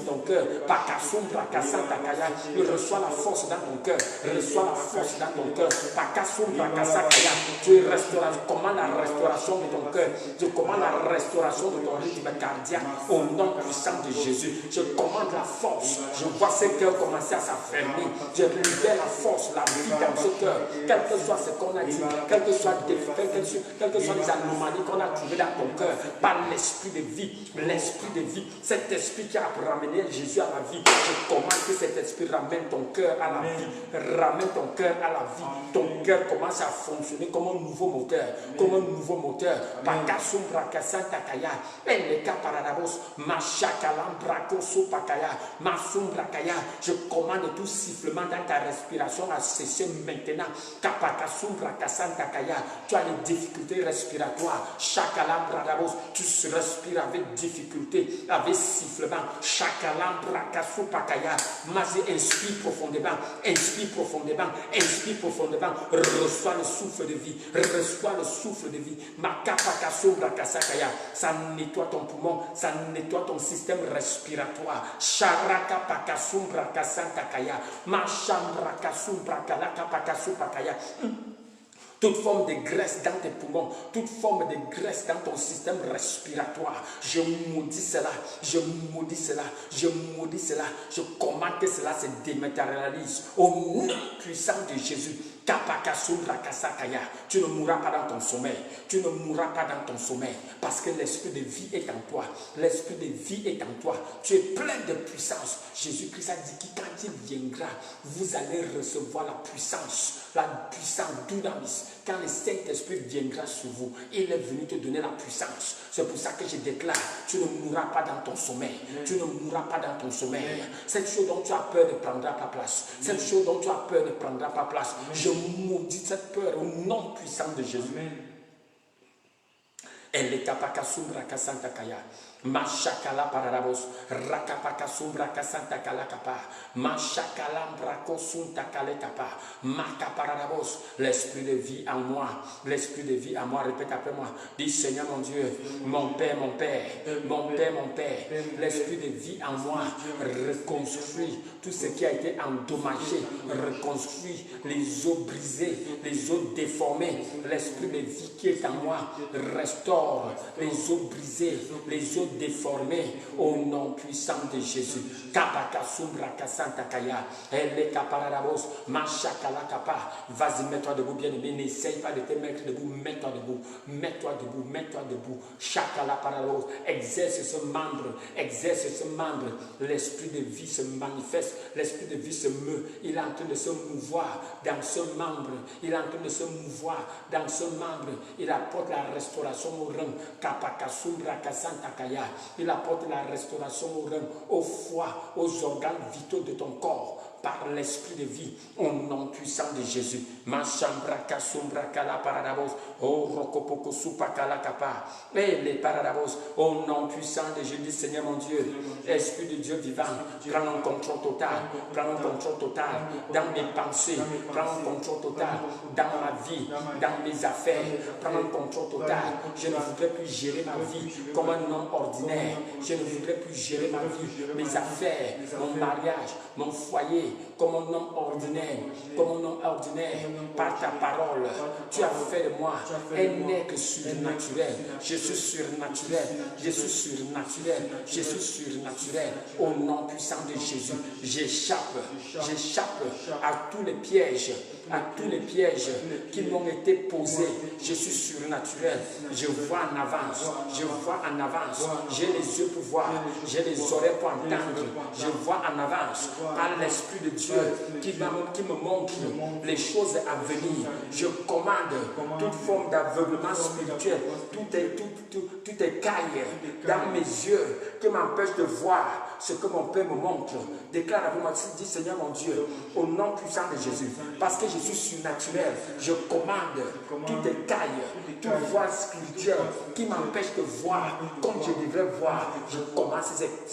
ton cœur, Pakasumbra kasanta kaya. Reçois la force dans ton cœur, Pakasumbra kasakaya. Tu commandes la restauration de ton cœur, je commande la restauration de ton rythme cardiaque au nom puissant de Jésus. Je commande la force, je vois ce cœur commencer à s'affermir, je libère la force, la vie dans ce cœur, quel que soit ce qu'on a dit, quel que soit les anomalies qu'on a trouvées dans ton cœur, par l'esprit de vie, cet esprit qui a ramené Jésus à la vie. Je commande que cet esprit ramène ton cœur à la vie, ton cœur commence à fonctionner comme un nouveau moteur, Pakasumbra kasanta kaya, Eleka paradabos, Machakalam brakoso pakaya, Masumbra kaya. Je commande tout sifflement dans ta respiration à cesser maintenant. Kapakasumbra kasanta kaya. Tu as des difficultés respiratoires, Shakalam bradabos, tu respires avec difficulté, avec sifflement, Shakalam brakaso pakaya. Mas inspire profondément, reçois le souffle de vie, Makapakasumbra kasakaya. Ça nettoie ton poumon, ça nettoie ton système respiratoire. Sharaka pakasumbra kasanta kaya, Mashambra kasumbra kalaka pakasupakaya. Toute forme de graisse dans tes poumons, toute forme de graisse dans ton système respiratoire, je maudis cela, je commande que cela se dématérialise au nom puissant de Jésus. Tu ne mourras pas dans ton sommeil, parce que l'esprit de vie est en toi, tu es plein de puissance. Jésus-Christ a dit que quand il viendra, vous allez recevoir la puissance, dunamis. Quand le Saint-Esprit viendra sur vous, il est venu te donner la puissance. C'est pour ça que je déclare, tu ne mourras pas dans ton sommeil. Cette chose dont tu as peur ne prendra pas place. Je maudis cette peur au nom puissant de Jésus. Machakala pararabos, rakapaka sumbra kasanta kalakapa, machakala sunta kalekapa, makapararabos, l'esprit de vie en moi, l'esprit de vie en moi, répète après moi, dis Seigneur mon Dieu, mon Père, mon Père, mon Père, mon Père, l'esprit de vie en moi, reconstruit tout ce qui a été endommagé, reconstruit les os brisés, les os déformés, l'esprit de vie qui est en moi, restaure les os brisés, les os déformés, au nom puissant de Jésus. Kapaka sumbra kasanta kaya, elle kaparabos, machakala kapa. Vas-y, mets-toi debout, bien-aimé. N'essaye pas de te mettre debout, mets-toi debout, mets-toi debout, mets-toi debout. Chakala parabos, exerce ce membre, exerce ce membre. L'esprit de vie se manifeste, l'esprit de vie se meut. Il est en train de se mouvoir dans ce membre, il est en train de se mouvoir dans ce membre. Il apporte la restauration au rein. Kapaka sumbra kasanta kaya. Il apporte la restauration au rein, au foie, aux organes vitaux de ton corps, par l'esprit de vie, au nom puissant de Jésus. Machambra kasumbra kala paradabos, oh rokopoko supa kala kapa, et les paradabos, au nom puissant de Jésus. Seigneur mon Dieu, Esprit de Dieu vivant, prends un contrôle total, prends un contrôle total dans mes pensées, prends un contrôle total dans ma vie, dans mes affaires, prends un contrôle total. Je ne voudrais plus gérer ma vie comme un homme ordinaire, je ne voudrais plus gérer ma vie, mes affaires, mon mariage, mon foyer, comme un homme ordinaire, comme un homme ordinaire. Par ta parole, tu as fait de moi un être surnaturel. Je suis surnaturel, je suis surnaturel, je suis surnaturel. Au nom puissant de Jésus, j'échappe à tous les pièges, à tous les pièges qui m'ont été posés. Je suis surnaturel, je vois en avance, je vois en avance. J'ai les yeux pour voir, j'ai les oreilles pour entendre, je vois en avance par l'Esprit de Dieu qui me montre les choses à venir. Je commande toute forme d'aveuglement spirituel, tout écaille dans mes yeux qui m'empêche de voir ce que mon Père me montre. Déclare avec moi, dis Seigneur mon Dieu, au nom puissant de Jésus, parce que je suis surnaturel, je commande toute écaille, toute voie spirituelle qui m'empêche de voir comme je devrais voir. Je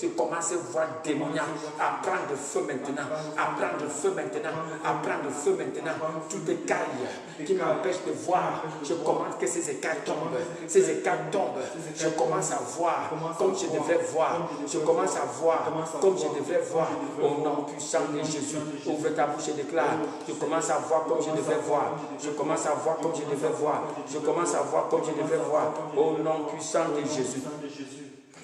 commence à voir démoniaque à prendre feu maintenant, à prendre feu maintenant, à prendre feu maintenant. Toute écaille qui m'empêche de voir, je commande que ces écailles tombent, ces écailles tombent. Je commence à voir comme je devrais voir, je commence à voir comme je devrais voir. Au nom puissant de Jésus, ouvre ta bouche et déclare, je commence à voir comme je devrais voir, je commence à voir comme je devrais voir, je commence à voir comme je devrais voir. Au nom puissant de Jésus.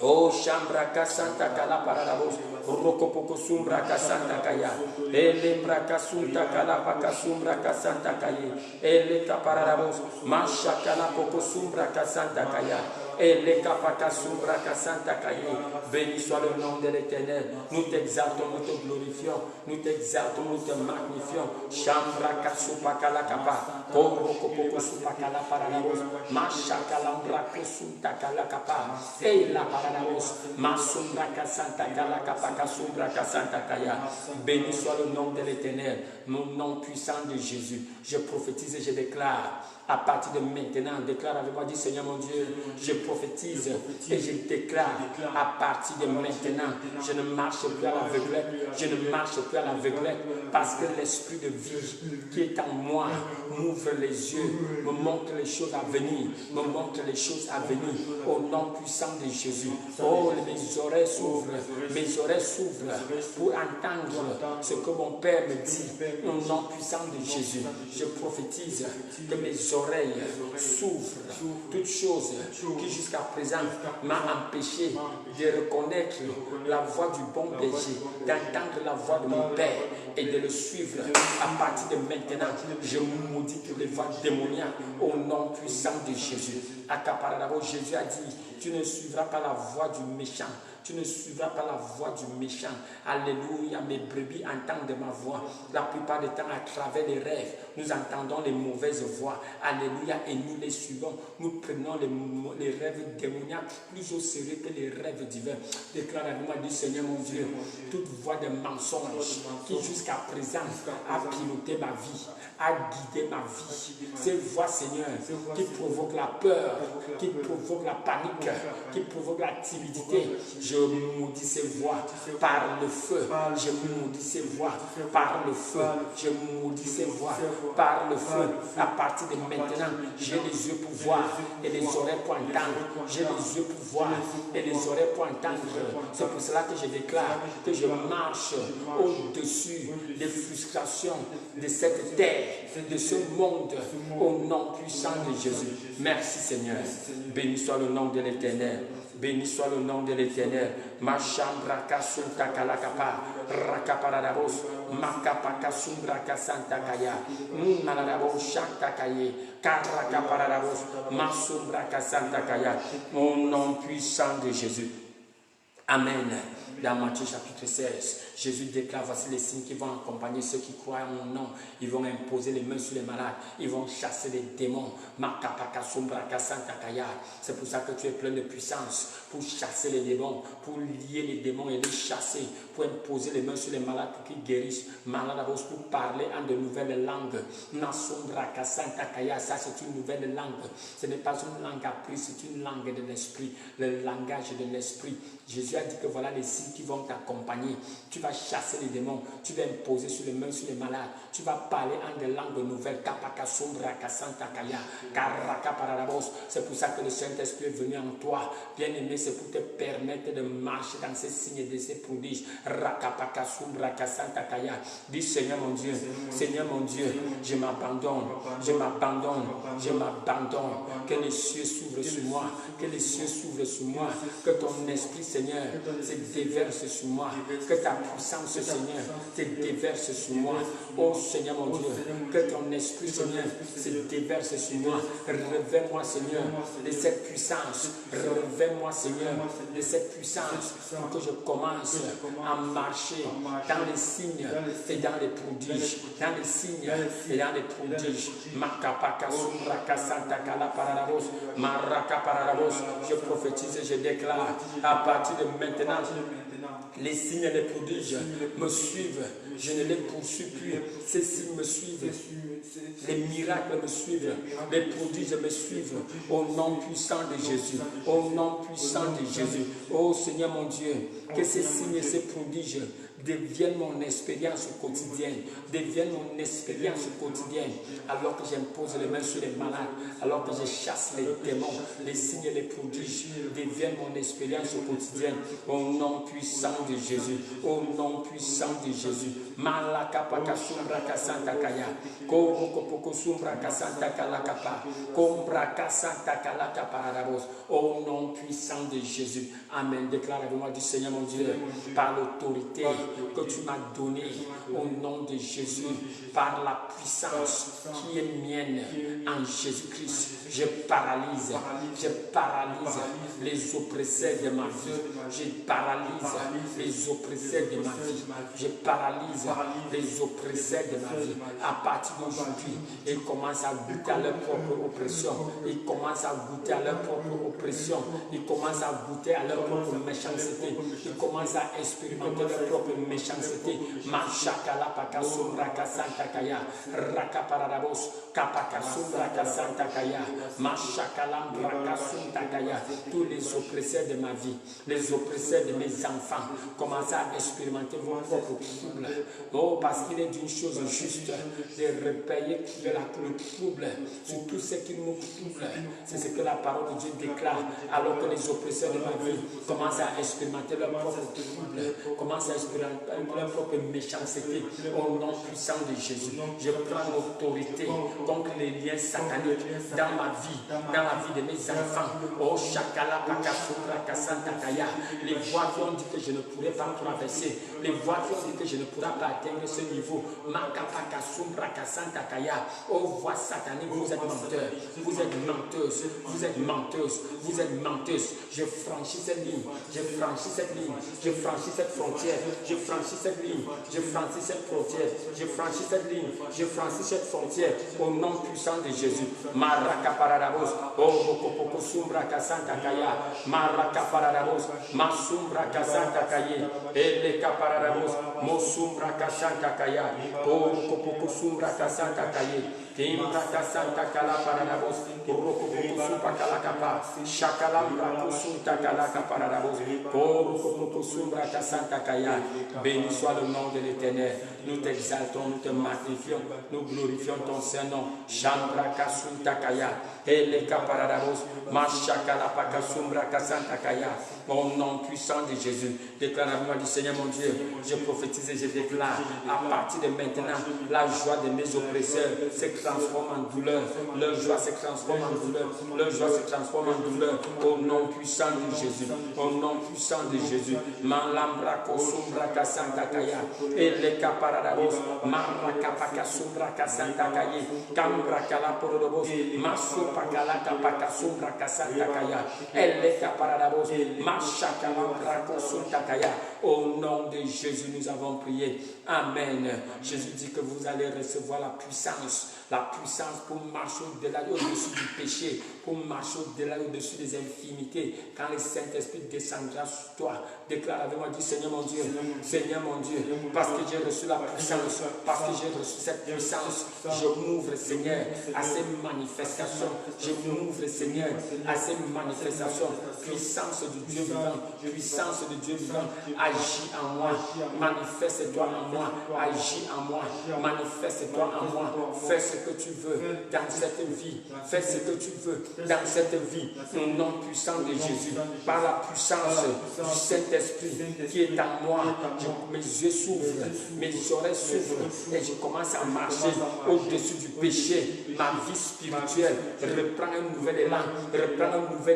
Oh, Shambra Kasanta Kala Parabos, Rokopoko Sumbra Kasanta Kaya, Elembra Kasunta Kala Pakasumbra Kasanta Kaya, Eleka Parabos, Masha Kala Poko Sumbra Kasanta Kaya, Eleka Pakasumbra Kasanta Kaya. Béni soit le nom de l'Éternel. Nous t'exaltons, nous te glorifions, nous t'exaltons, nous te magnifions. Shambra Kasupa Kala Kapa, Rokopoko Supa Kala Parabos, Masha Kalambra Kasunta Kala Kapa, Ela béni soit le nom de l'Éternel, mon nom puissant de Jésus. Je prophétise et je déclare à partir de maintenant, déclare avec moi, dis Seigneur mon Dieu, je prophétise et je déclare à partir de maintenant, je ne marche plus à l'aveuglette, je ne marche plus à l'aveuglette parce que l'esprit de vie qui est en moi m'ouvre les yeux, me montre les choses à venir, me montre les choses à venir au nom puissant de Jésus. Oh, mes oreilles s'ouvrent pour entendre ce que mon Père me dit au nom puissant de Jésus. Je prophétise que mes oreilles s'ouvrent. Toute chose qui jusqu'à présent m'a empêché de reconnaître la voix du bon berger, d'entendre la voix de mon Père et de le suivre. À partir de maintenant, je maudis toutes les voix démoniaques au nom puissant de Jésus. Jésus a dit, tu ne suivras pas la voix du méchant. Tu ne suivras pas la voix du méchant. Alléluia, mes brebis entendent ma voix. La plupart du temps, à travers les rêves, nous entendons les mauvaises voix. Alléluia, et nous les suivons. Nous prenons les rêves démoniaques plus au sérieux que les rêves divins. Déclare à moi, dit Seigneur mon Dieu, toute voix de mensonge qui jusqu'à présent a piloté ma vie, a guidé ma vie. Ces voix, Seigneur, qui provoquent la peur, qui provoquent la panique, qui provoquent la timidité. Je maudis ces voix par le feu. Je maudis ces voix par le feu. Je maudis ces voix par le feu. À partir de maintenant, j'ai les yeux pour voir et les oreilles pour entendre. J'ai les yeux pour voir et les oreilles pour entendre. C'est pour cela que je déclare que je marche au-dessus des frustrations de cette terre, de ce monde, au nom puissant de Jésus. Merci Seigneur. Béni soit le nom de l'Éternel. Béni soit le nom de l'Éternel. Ma chambra kasunta kalakapa, rakaparadabos, makapakasumbra kasanta kaya, maladabos shanta kaye, karakaparadabos, masumbra kasanta kaya. Au nom puissant de Jésus. Amen. Dans Matthieu chapitre 16, Jésus déclare, voici les signes qui vont accompagner ceux qui croient en mon nom. Ils vont imposer les mains sur les malades. Ils vont chasser les démons. C'est pour ça que tu es plein de puissance pour chasser les démons, pour lier les démons et les chasser, pour imposer les mains sur les malades pour qu'ils guérissent. Pour parler en de nouvelles langues. Ça c'est une nouvelle langue. Ce n'est pas une langue apprise, c'est une langue de l'esprit, le langage de l'esprit. Jésus a dit que voilà les signes qui vont t'accompagner. Tu vas chasser les démons, tu vas imposer sur les mains sur les malades, tu vas parler en des langues nouvelles. C'est pour ça que le Saint-Esprit est venu en toi. Bien-aimé, c'est pour te permettre de marcher dans ces signes et de ces prodiges. Dis Seigneur mon Dieu, Seigneur mon Dieu, je m'abandonne, je m'abandonne, je m'abandonne. Que les cieux s'ouvrent sur moi, que les cieux s'ouvrent sur moi, que ton esprit Seigneur se déverse sur moi, que ta puissance Seigneur se déverse sur moi. Oh Seigneur mon Dieu, que ton esprit Seigneur se déverse sur moi. Revêt-moi Seigneur de cette puissance, revêt-moi Seigneur de cette puissance pour que je commence à marcher dans les signes et dans les prodiges, dans les signes et dans les prodiges. Je prophétise et je déclare à partir de maintenant, les signes et les prodiges me suivent. Je ne les poursuis plus. Ces signes me suivent. Les miracles me suivent. Les prodiges me suivent. Au nom puissant de Jésus. Au nom puissant de Jésus. Oh Seigneur mon Dieu, que ces signes et ces prodiges deviennent mon expérience quotidienne, deviennent mon expérience quotidienne, alors que j'impose les mains sur les malades, alors que je chasse les démons, les signes et les prodiges deviennent mon expérience quotidienne, au nom puissant de Jésus, au nom puissant de Jésus. Malakapaka sumbra kasanta kaya, korokopoko sumbra kasanta kalakapa, kombra kasanta kalakaparabos, au nom puissant de Jésus. Amen. Déclare avec moi du Seigneur mon Dieu, par l'autorité que tu m'as donnée au nom de Jésus, par la puissance qui est mienne en Jésus-Christ, je paralyse les oppresseurs de ma vie, je paralyse les oppresseurs de ma vie, je paralyse les oppresseurs de ma vie. À partir d'aujourd'hui, ils commencent à goûter à leur propre oppression, ils commencent à goûter à leur propre oppression, ils commencent à goûter à leur propre méchanceté, ils commencent à expérimenter leur propre méchanceté. Machakala pakasumra kasanta kaya, rakaparadabos kapakasumra kasanta kaya, machakala brakasunta kaya. Tous les oppresseurs de ma vie, les oppresseurs de mes enfants, commencent à expérimenter vos propres troubles. Oh, parce qu'il est d'une chose juste de repayer le trouble sur tout ce qui nous trouble. C'est ce que la parole de Dieu déclare. Alors que les oppresseurs de ma vie commencent à expérimenter leur propre trouble, commencent à expérimenter leur propre méchanceté. Au nom puissant de Jésus, je prends l'autorité contre les liens sataniques dans ma vie, dans la vie de mes enfants. Oh, Shakala Pakasura Kasanta Kaya. Les voix qui ont dit que je ne pourrais pas traverser, les voix qui ont dit que je ne pourrais pas atteindre ce niveau. Makapakasumbra Kasanta Kaya. Oh, voix satanique, vous êtes menteurs, vous êtes menteuses, vous êtes menteuses, vous êtes menteuses. Je franchis cette ligne, je franchis cette ligne, je franchis cette frontière, je franchis cette ligne, je franchis cette frontière, je franchis cette ligne, je franchis cette frontière au nom puissant de Jésus. Maraka Paradabos, oh Bokopoko Sumbra Kasanta Kaya, Maraka Paradabos, Masumbra Kasanta Kaye, Eleka Paradabos, Mosumbra Kasanta Kaya, oh Bokopoko Sumbra Kasanta Kaye, Kimbra Kasanta Kala Paradabos, Rokopoko Supa Kalakapa, Shakalambra Kusunta Kalaka Paradabos, oh Bokopoko Sumbra Kasanta Kaya. Béni soit le nom de l'Éternel. Nous t'exaltons, nous te magnifions, nous glorifions ton Saint-Nom. Chambra Kasunta Kaya, Eleka Paradabos, Mashakala Pakasumbra Kasanta Kaya. Au nom puissant de Jésus, déclare la gloire du Seigneur mon Dieu. Je prophétise et je déclare, à partir de maintenant, la joie de mes oppresseurs se transforme en douleur. Leur joie se transforme en douleur. Leur joie se transforme en douleur. Au nom puissant de Jésus. Au nom puissant de Jésus. Malambra Kosumbra Kasanta Kaya. Eleka Paradabos. Maraka Pakasumbra Kasanta Kaya. Kambra Kala Porodobos. Masupa Kala Pakasumbra Kasanta Kaya. Eleka Paradabos. Au nom de Jésus, nous avons prié. Amen. Jésus dit que vous allez recevoir la puissance pour marcher au-delà, au-dessus du péché, pour marcher au-delà, au-dessus des infimités. Quand le Saint-Esprit descendra sur toi, déclare avec moi, dis Seigneur mon Dieu, parce que j'ai reçu la puissance, parce que j'ai reçu cette puissance, je m'ouvre, Seigneur, à ces manifestations. Je m'ouvre, Seigneur, à ces manifestations. Puissance du Dieu vivant, puissance de Dieu vivant, agis en moi, manifeste-toi en moi, agis en moi, manifeste-toi en moi, fais ce que tu veux dans cette vie, fais ce que tu veux dans cette vie, au nom puissant de Jésus, par la puissance du Saint-Esprit qui est en moi, mes yeux s'ouvrent, mes oreilles s'ouvrent et je commence à marcher au-dessus du péché, ma vie spirituelle reprend un nouvel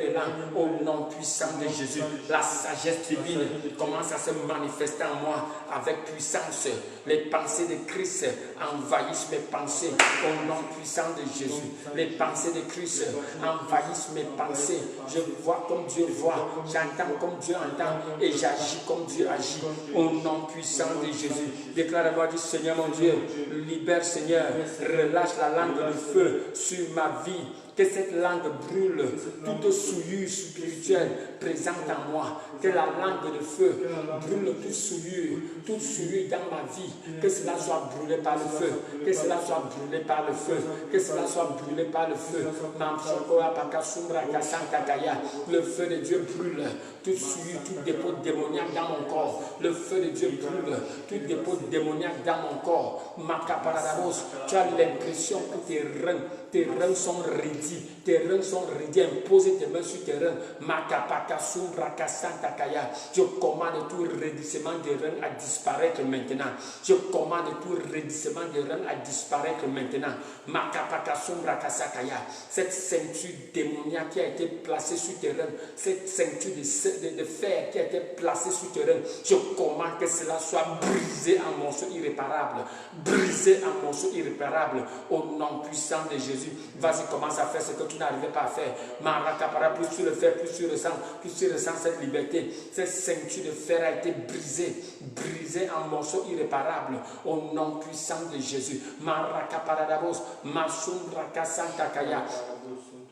élan, au nom puissant de Jésus. La sagesse divine commence à se manifester en moi avec puissance. Les pensées de Christ envahissent mes pensées au nom puissant de Jésus. Les pensées de Christ envahissent mes pensées. Je vois comme Dieu voit, j'entends comme Dieu entend et j'agis comme Dieu agit au nom puissant de Jésus. Déclare la voix du Seigneur mon Dieu. Libère Seigneur, relâche la langue de feu sur ma vie. Que cette langue brûle toute souillure spirituelle présente en moi. Que la langue de feu brûle toute souillure dans ma vie. Que cela soit brûlé par le feu. Que cela soit brûlé par le feu. Que cela soit brûlé par le feu. Le feu de Dieu brûle toute souillure, tout dépôt démoniaque dans mon corps. Le feu de Dieu brûle tout dépôt démoniaque dans mon corps. Tu as l'impression que tes reins sont raidis. Tes reins sont raidis. Impose tes mains sur tes reins. Je commande tout raidissement des reins à disparaître maintenant. Je commande tout raidissement des reins à disparaître maintenant. Cette ceinture démoniaque qui a été placée sur tes reins, cette ceinture de fer qui a été placée sur tes reins, je commande que cela soit brisé en morceaux irréparables. Brisé en morceaux irréparables au nom puissant de Jésus. Vas-y, commence à faire ce que tu n'arrivais pas à faire. Marakapara, plus tu le fais, plus tu ressens cette liberté. Cette ceinture de fer a été brisée en morceaux irréparables au nom puissant de Jésus. Marakaparadabos, Masumbrakasantakaya.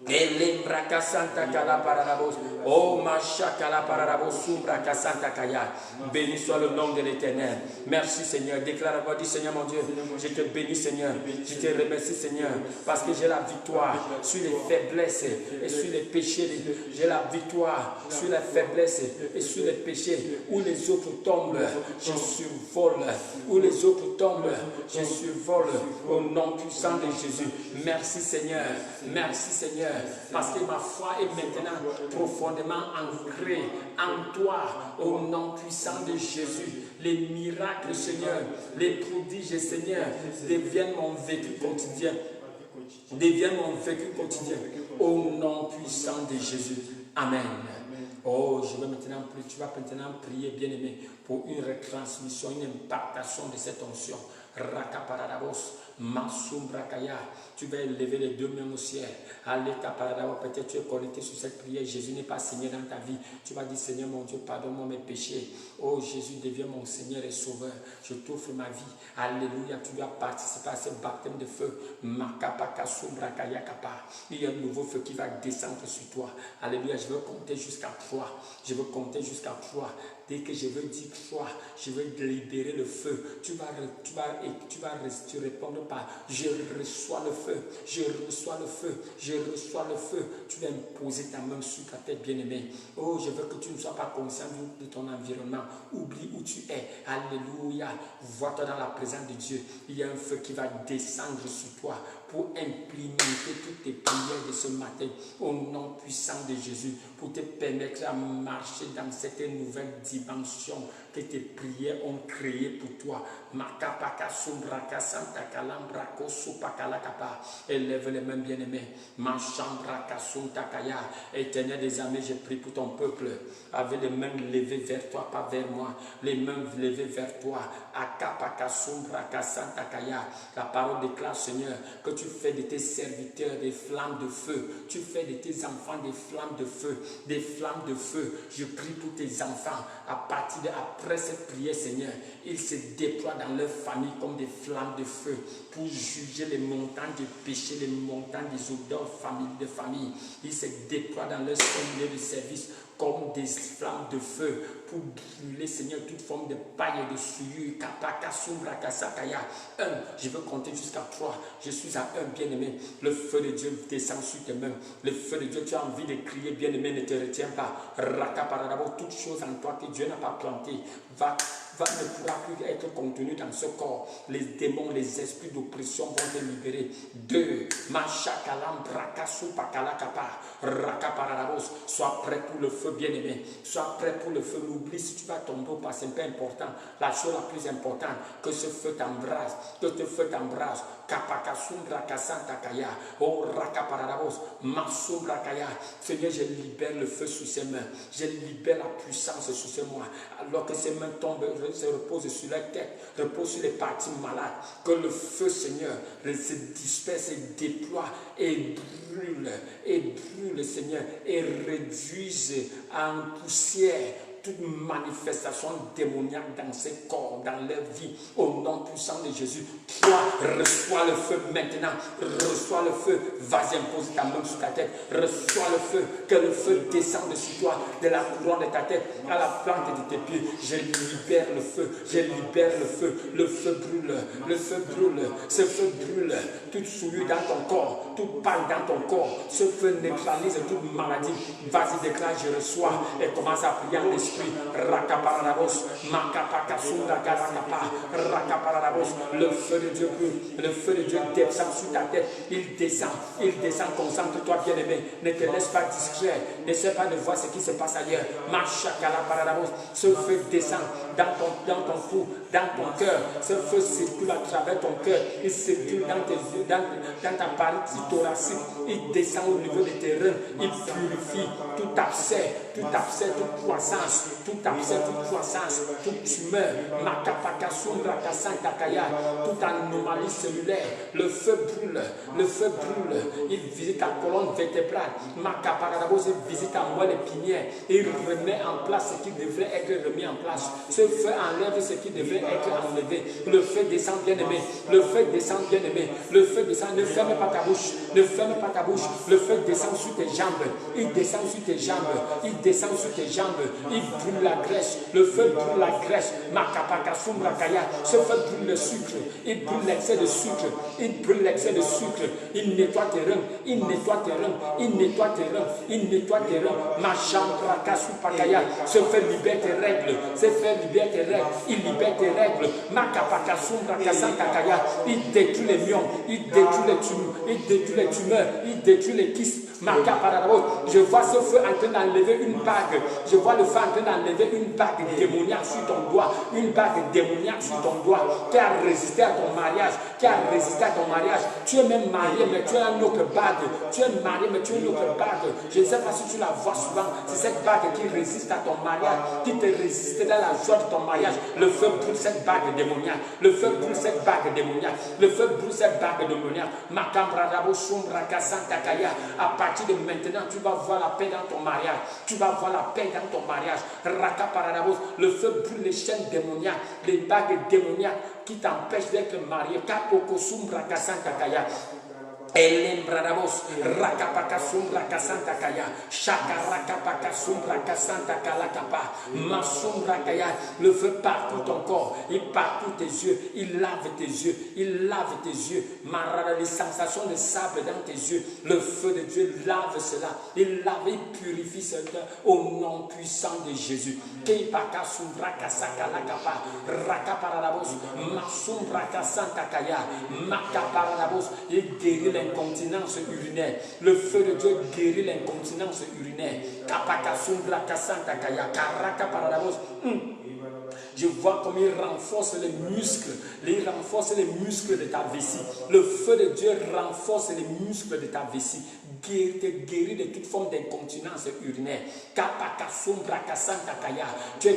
Elembra Santa Kala Paradabos, oh Machakala Paradabos, Sumbra Santa Kaya. Béni soit le nom de l'Éternel. Merci Seigneur. Déclare la voix du Seigneur mon Dieu. Je te bénis Seigneur. Je te remercie Seigneur parce que j'ai la victoire sur les faiblesses et sur les péchés. J'ai la victoire sur les faiblesses et sur les péchés. Où les autres tombent, je survole. Où les autres tombent, je survole. Au nom puissant de Jésus. Merci Seigneur. Merci Seigneur. Parce que ma foi est maintenant profondément ancrée en toi, au nom puissant de Jésus. Les miracles, Seigneur, les prodiges, Seigneur, deviennent mon vécu quotidien. Au nom puissant de Jésus. Amen. Oh, tu vas maintenant prier, bien-aimé, pour une retransmission, une impactation de cette onction. Rakaparadabos, Masumbrakaya. Tu vas élever les deux mains au ciel. Allez, peut-être tu es connecté sur cette prière. Jésus n'est pas Seigneur dans ta vie. Tu vas dire, Seigneur mon Dieu, pardonne-moi mes péchés. Oh Jésus, deviens mon Seigneur et Sauveur. Je t'offre ma vie. Alléluia, tu dois participer à ce baptême de feu. Il y a un nouveau feu qui va descendre sur toi. Alléluia, je veux compter jusqu'à 3. Je veux compter jusqu'à 3. Dès que je veux dire 3, je veux libérer le feu. Tu répondre par je reçois le feu, je reçois le feu, je reçois le feu. Tu vas imposer ta main sur ta tête, bien-aimé. Oh, je veux que tu ne sois pas conscient de ton environnement. Oublie où tu es. Alléluia. Vois-toi dans la présence de Dieu. Il y a un feu qui va descendre sur toi pour implémenter toutes tes prières de ce matin au nom puissant de Jésus, pour te permettre de marcher dans cette nouvelle dimension que tes prières ont créée pour toi. Élève les mains bien-aimés. Éternel des armées, je prie pour ton peuple avec les mains levées vers toi, pas vers moi. Les mains levées vers toi. La parole déclare, Seigneur, que tu fais de tes serviteurs des flammes de feu. Tu fais de tes enfants des flammes de feu. Des flammes de feu. Je prie pour tes enfants. À partir après cette prière, Seigneur, ils se déploient dans leur famille comme des flammes de feu pour juger les montagnes du péché, les montagnes des odeurs de famille. Ils se déploient dans leur milieu de service comme des flammes de feu pour brûler, Seigneur, toute forme de paille et de souillure. Je veux compter jusqu'à 3. Je suis à 1, bien-aimé. Le feu de Dieu descend sur tes mains. Le feu de Dieu, tu as envie de crier, bien-aimé, ne te retiens pas. Toute chose en toi que Dieu n'a pas plantée ne pourra plus être contenu dans ce corps. Les démons, les esprits d'oppression vont te libérer. 2. Sois prêt pour le feu, bien-aimé. Sois prêt pour le feu. N'oublie si tu vas tomber ou pas, c'est pas important. La chose la plus importante, que ce feu t'embrase. Que ce feu t'embrase. Seigneur, je libère le feu sous ses mains. Je libère la puissance sous ses mains. Alors que ses mains tombent, se reposent sur la tête, reposent sur les parties malades. Que le feu, Seigneur, se disperse et déploie et brûle, Seigneur, et réduise en poussière toute manifestation démoniaque dans ses corps, dans leur vie, au nom puissant de Jésus. Toi, reçois le feu maintenant. Reçois le feu. Vas-y, impose ta main sur ta tête. Reçois le feu. Que le feu descende sur toi, de la couronne de ta tête à la plante de tes pieds. Je libère le feu. Je libère le feu. Le feu brûle. Le feu brûle. Ce feu brûle. Toute souillure dans ton corps, toute paille dans ton corps. Ce feu neutralise toute maladie. Vas-y, déclare, je reçois. Et commence à prier en esprit. Rakaparabos, Makapakasunda Karakapa, Rakaparabos, le feu de Dieu brûle, le feu de Dieu descend sur ta tête, il descend, concentre-toi bien-aimé, ne te laisse pas distrait, n'essaie pas de voir ce qui se passe ailleurs. Machakalaparabos, ce feu descend dans ton cou, dans ton cœur, ce feu circule à travers ton cœur, il circule dans tes yeux, dans ta partie thoracique, il descend au niveau de tes reins, il purifie tout abcès, toute croissance, toute tumeur, toute anomalie cellulaire, le feu brûle, il visite ta colonne vertébrale, il visite ta moelle épinière, il remet en place ce qui devrait être remis en place, ce feu enlève ce qui devrait être enlevé, le feu descend bien-aimé, le feu descend, ne ferme pas ta bouche, le feu descend sur tes jambes, il descend sur tes jambes, il brûle la graisse, le feu brûle la graisse, ce feu brûle le sucre, il brûle l'excès de sucre, il nettoie tes reins, ma chambre ce feu libère tes règles, il libère tes règles, il détruit les lions, il il détruit les tumeurs, il détruit les tumeurs, il détruit les kystes. Je vois ce feu en train d'enlever une bague. Je vois le feu en train d'enlever une bague démoniaque sur ton doigt. Une bague démoniaque sur ton doigt qui a résisté à ton mariage. Qui a résisté à ton mariage. Tu es même marié, mais tu as une autre bague. Tu es marié, mais tu as une autre bague. Je ne sais pas si tu la vois souvent. C'est cette bague qui résiste à ton mariage. Qui te résiste dans la joie de ton mariage. Le feu brûle cette bague démoniaque. Le feu brûle cette bague démoniaque. Le feu brûle cette bague démoniaque. À partir de maintenant, tu vas voir la paix dans ton mariage. Tu vas voir la paix dans ton mariage. Le feu brûle les chaînes démoniaques, les bagues démoniaques qui t'empêchent d'être marié. Elembradabos, Rakapakasumbra Kasanta Kaya, Shakarakapakumbra Kasanta Kalakapa, Masumbra Kaya, le feu parcourt ton corps, il parcourt tes yeux, il lave tes yeux, il lave tes yeux, Marada, les sensations de sable dans tes yeux, le feu de Dieu lave cela, il lave, il purifie cela au nom puissant de Jésus. Keipakasumbra Kasaka Lakapa, Rakaparadabos, Masumbra Kasanta Kaya, Makaparadabos, il guérit l'incontinence urinaire. Le feu de Dieu guérit l'incontinence urinaire. Je vois comme il renforce les muscles. Il renforce les muscles de ta vessie. Le feu de Dieu renforce les muscles de ta vessie. Te guérit de toute forme d'incontinence urinaire. Tu es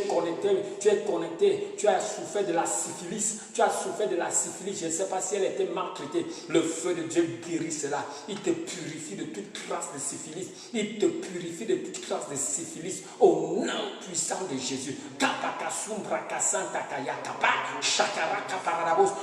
connecté, tu as souffert de la syphilis. Tu as souffert de la syphilis. Je ne sais pas si elle était maltraitée. Le feu de Dieu guérit cela. Il te purifie de toute trace de syphilis. Il te purifie de toute trace de syphilis. Au nom puissant de Jésus.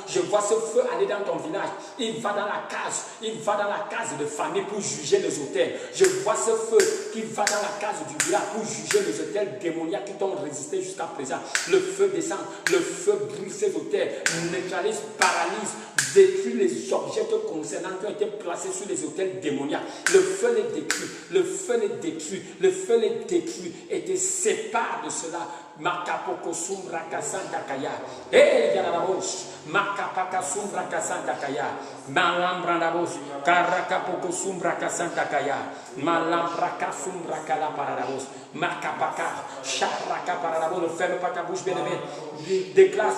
Je vois ce feu aller dans ton village. Il va dans la case. Il va dans la case de famille pour juger les hôtels. Je vois ce feu qui va dans la case du village pour juger les hôtels démoniaques qui t'ont résisté jusqu'à présent. Le feu descend. Le feu brûle ces hôtels. Neutralise, paralyse, détruit les objets te concernant qui ont été placés sur les hôtels démoniaques. Le feu les détruit. Le feu les détruit. Le feu les détruit et te sépare de cela. Makapoko sumbra kasanta kaya. Eh yarabos. Makapaka sumbra kasanta kaya. Malambrandabos. Karakapoko sumbra kasanta kaya. Malambraka sumbra kala paradabos. Makapaka. Sharaka paradabos. Ne ferme pas ta bouche, bien-aimé. Déclare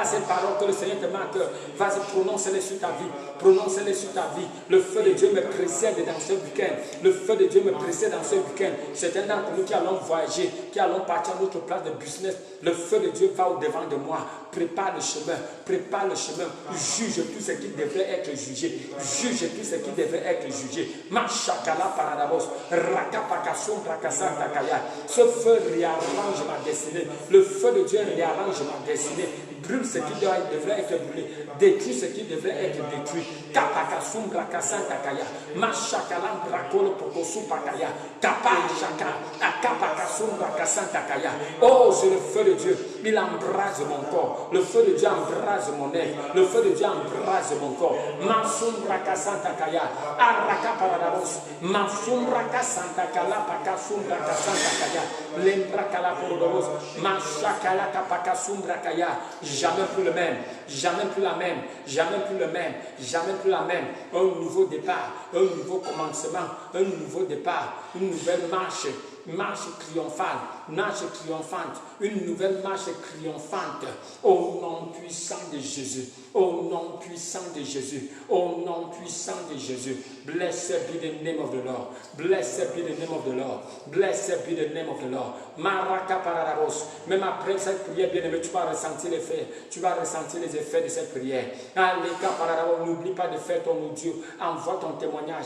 ces paroles que le Seigneur te marque. Vas-y, prononce-les sur ta vie. Prononce-les sur ta vie. Le feu de Dieu me précède dans ce week-end. Le feu de Dieu me précède dans ce week-end. Certains d'entre nous qui allons voyager, qui allons partir à notre place de business, le feu de Dieu va au-devant de moi. Prépare le chemin. Prépare le chemin. Juge tout ce qui devrait être jugé. Juge tout ce qui devrait être jugé. Machakala paradabos. Rakapakasum rakasanta kaya. Ce feu réarrange ma destinée. Le feu de Dieu réarrange ma destinée. Brûle ce qui devrait être brûlé. Détruit ce qui devrait être détruit. Kapakasum rakasanta kaya. Machakalam rakolo pokosu pakaya. Kapachaka. Akapakasum rakasanta kaya. Oh, c'est le feu de Dieu. Il embrase mon corps. Le feu de Dieu embrase mon être. Le feu de Dieu embrase mon corps. Masumra kasanta kaya. Araka paradabos. Masumra kasanta kala pakasumra kasanta kaya. Lembra kala paradabos. Mashakala kapakasumra kaya. Jamais plus le même. Jamais plus la même. Jamais plus le même. Jamais plus la même. Un nouveau départ. Un nouveau commencement. Un nouveau départ. Une nouvelle marche. Marche triomphale, marche triomphante, une nouvelle marche triomphante au nom puissant de Jésus, au nom puissant de Jésus, au nom puissant de Jésus. Blessed be the name of the Lord, blessed be the name of the Lord, blessed be the name of the Lord. Maraka paradabos. Même après cette prière, bien-aimé, tu vas ressentir les effets, tu vas ressentir les effets de cette prière. Aleka paradabos, n'oublie pas de faire ton audio, envoie ton témoignage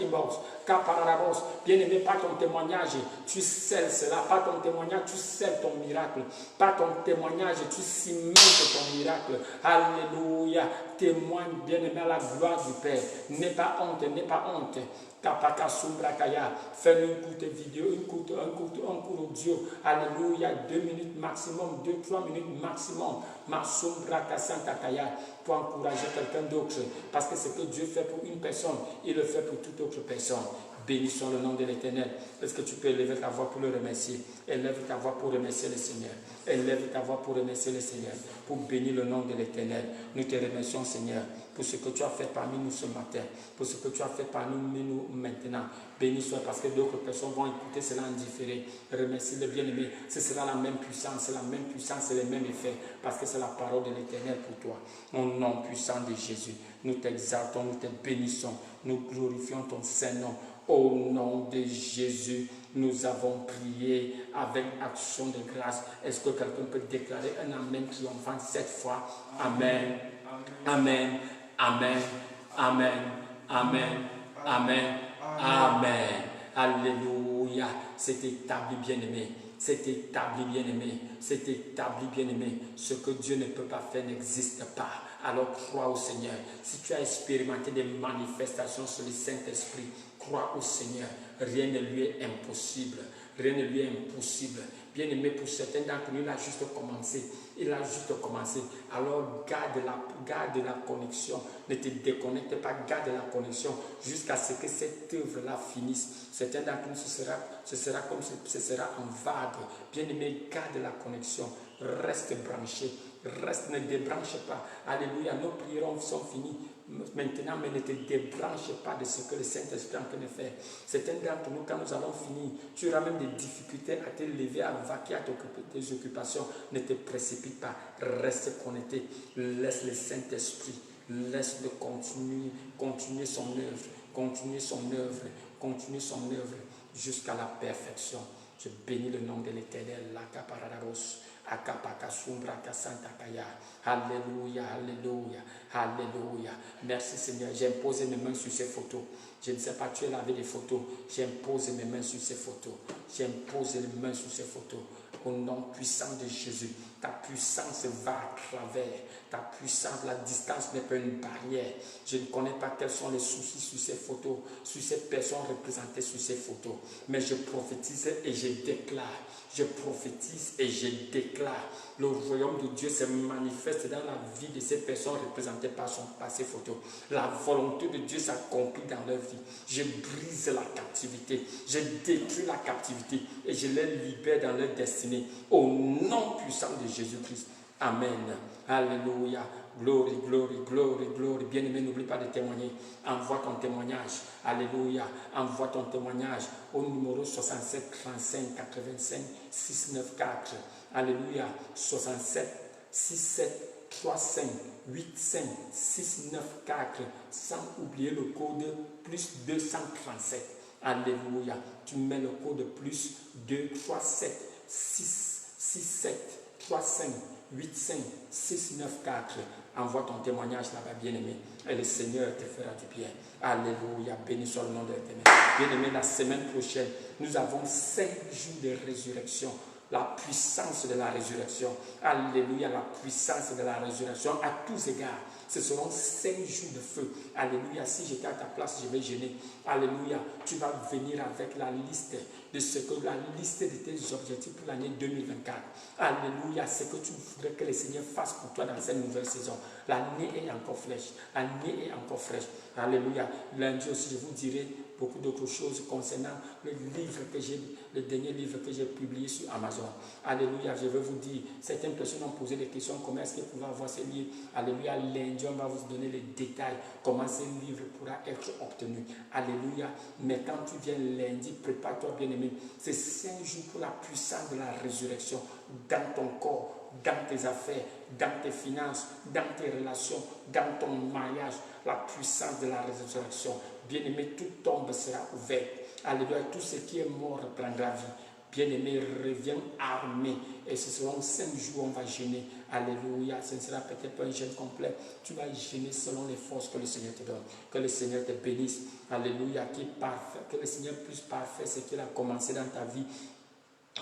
inbox. Kaparadabos, bien-aimé, par ton témoignage, tu scelles cela. Par ton témoignage, tu scelles ton miracle. Par ton témoignage, tu cimentes ton miracle. Alléluia. Témoigne, bien-aimé, à la gloire du Père. N'aie pas honte, n'aie pas honte. Kapaka Sumbrakaya. Fais-nous une courte vidéo, un court audio. Alléluia. 2 minutes maximum, 2-3 minutes maximum. Masumbraka Santakaya. Pour encourager quelqu'un d'autre. Parce que ce que Dieu fait pour une personne, il le fait pour toute autre personne. Bénissons le nom de l'Éternel. Est-ce que tu peux élever ta voix pour le remercier? Élève ta voix pour remercier le Seigneur. Élève ta voix pour remercier le Seigneur. Pour bénir le nom de l'Éternel. Nous te remercions, Seigneur, pour ce que tu as fait parmi nous ce matin. Pour ce que tu as fait parmi nous maintenant. Béni soit parce que d'autres personnes vont écouter cela en différé. Remercie le bien-aimé. Ce sera la même puissance, c'est la même puissance, c'est le même effet. Parce que c'est la parole de l'Éternel pour toi. Au nom puissant de Jésus, nous t'exaltons, nous te bénissons. Nous glorifions ton Saint-Nom. Au nom de Jésus, nous avons prié avec action de grâce. Est-ce que quelqu'un peut déclarer un Amen triomphant cette fois? Amen. Amen. Amen. Amen. Amen. Amen. Amen. Alléluia. C'est établi, bien-aimé. C'est établi, bien-aimé. C'est établi, bien-aimé. Ce que Dieu ne peut pas faire n'existe pas. Alors crois au Seigneur. Si tu as expérimenté des manifestations sur le Saint-Esprit, crois au Seigneur. Rien ne lui est impossible. Rien ne lui est impossible. Bien-aimé, pour certains d'entre nous, il a juste commencé. Il a juste commencé. Alors garde la connexion. Ne te déconnecte pas, garde la connexion jusqu'à ce que cette œuvre-là finisse. Certains d'entre nous, ce sera comme ce sera en vague. Bien-aimé, garde la connexion. Reste branché. Reste, ne débranche pas. Alléluia, nos prières sont finies maintenant, mais ne te débranche pas de ce que le Saint-Esprit est en train de faire. Certains d'entre nous, quand nous allons finir, tu auras même des difficultés à te lever, à vaquer à tes occupations. Ne te précipite pas. Reste connecté. Laisse le Saint-Esprit. Laisse-le continuer son œuvre. Continuer son œuvre. Continuer son œuvre jusqu'à la perfection. Je bénis le nom de l'Éternel. Alléluia, alléluia, alléluia. Merci Seigneur. J'ai imposé mes mains sur ces photos. Je ne sais pas, tu es lavé des photos. J'ai imposé mes mains sur ces photos. J'ai imposé les mains sur ces photos. Au nom puissant de Jésus, ta puissance va à travers. Ta puissance, la distance n'est pas une barrière. Je ne connais pas quels sont les soucis sur ces photos, sur ces personnes représentées sur ces photos. Mais je prophétise et je déclare. Je prophétise et je déclare. Le royaume de Dieu se manifeste dans la vie de ces personnes représentées par ces photos. La volonté de Dieu s'accomplit dans leur vie. Je brise la captivité. Je détruis la captivité et je les libère dans leur destinée. Au nom puissant de Jésus-Christ. Amen. Alléluia. Glory, glory, glory, glory. Bien-aimé, n'oublie pas de témoigner. Envoie ton témoignage. Alléluia. Envoie ton témoignage au numéro 67 35 85 694. Alléluia. 67 67 35 85 694. Sans oublier le code plus 237. Alléluia. Tu mets le code plus 237 667 35 85 694. Envoie ton témoignage là-bas, bien-aimé. Et le Seigneur te fera du bien. Alléluia. Béni soit le nom de l'Éternel. Bien-aimé, la semaine prochaine, nous avons 5 jours de résurrection. La puissance de la résurrection. Alléluia. La puissance de la résurrection à tous égards. Ce seront 5 jours de feu. Alléluia. Si j'étais à ta place, je vais gêner. Alléluia. Tu vas venir avec la liste de ce que la liste de tes objectifs pour l'année 2024. Alléluia. Ce que tu voudrais que le Seigneur fasse pour toi dans cette nouvelle saison. L'année est encore fraîche. L'année est encore fraîche. Alléluia. Lundi aussi, je vous dirai beaucoup d'autres choses concernant le dernier livre que j'ai publié sur Amazon. Alléluia, je veux vous dire, certaines personnes ont posé des questions, comment est-ce qu'ils pouvaient avoir ces livres. Alléluia, lundi, on va vous donner les détails, comment ces livres pourra être obtenu. Alléluia, mais quand tu viens lundi, prépare-toi bien aimé. C'est 5 jours pour la puissance de la résurrection dans ton corps, dans tes affaires, dans tes finances, dans tes relations, dans ton mariage, la puissance de la résurrection. Bien-aimé, toute tombe sera ouverte. Alléluia, tout ce qui est mort reprendra vie. Bien-aimé, reviens armé. Et ce seront 5 jours où on va jeûner. Alléluia, ce ne sera peut-être pas un jeûne complet. Tu vas jeûner selon les forces que le Seigneur te donne. Que le Seigneur te bénisse. Alléluia, qui est parfait. Que le Seigneur puisse parfaire ce qu'il a commencé dans ta vie.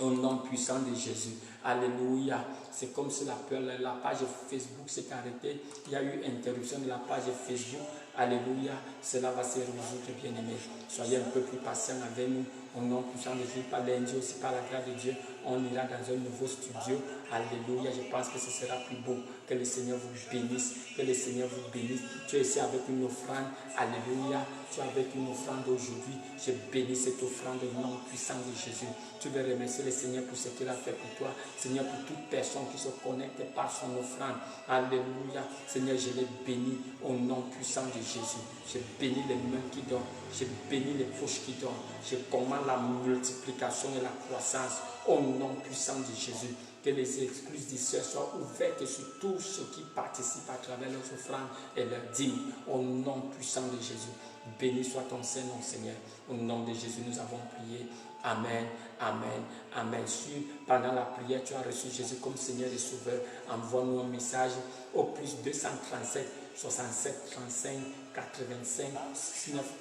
Au nom puissant de Jésus. Alléluia. C'est comme si la page Facebook s'est arrêtée. Il y a eu interruption de la page Facebook. Alléluia. Cela va se résoudre, bien-aimés. Soyez un peu plus patients avec nous. Au nom puissant de Jésus, par lundi aussi, par la grâce de Dieu, on ira dans un nouveau studio. Alléluia. Je pense que ce sera plus beau. Que le Seigneur vous bénisse. Que le Seigneur vous bénisse. Tu es ici avec une offrande. Alléluia. Tu es avec une offrande aujourd'hui. Je bénis cette offrande au nom puissant de Jésus. Tu veux remercier le Seigneur pour ce qu'il a fait pour toi. Seigneur, pour toute personne qui se connecte par son offrande. Alléluia. Seigneur, je les bénis au nom puissant de Jésus. Je bénis les mains qui donnent. Je bénis les poches qui donnent. Je commande la multiplication et la croissance au nom puissant de Jésus. Que les excuses du ciel soient ouvertes sur tous ceux qui participent à travers leurs offrandes et leurs dîmes. Au nom puissant de Jésus. Béni soit ton Saint-Nom, Seigneur. Au nom de Jésus, nous avons prié. Amen, amen, amen. Si pendant la prière, tu as reçu Jésus comme Seigneur et Sauveur, envoie-nous un message au plus 237 67 35 85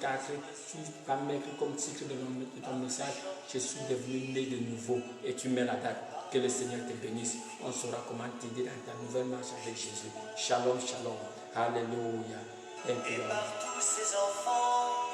94. Tu vas mettre comme titre de ton message, je suis devenu né de nouveau, et tu mets la date. Que le Seigneur te bénisse. On saura comment t'aider dans ta nouvelle marche avec Jésus. Shalom, shalom. Alléluia. Thank you, Lord.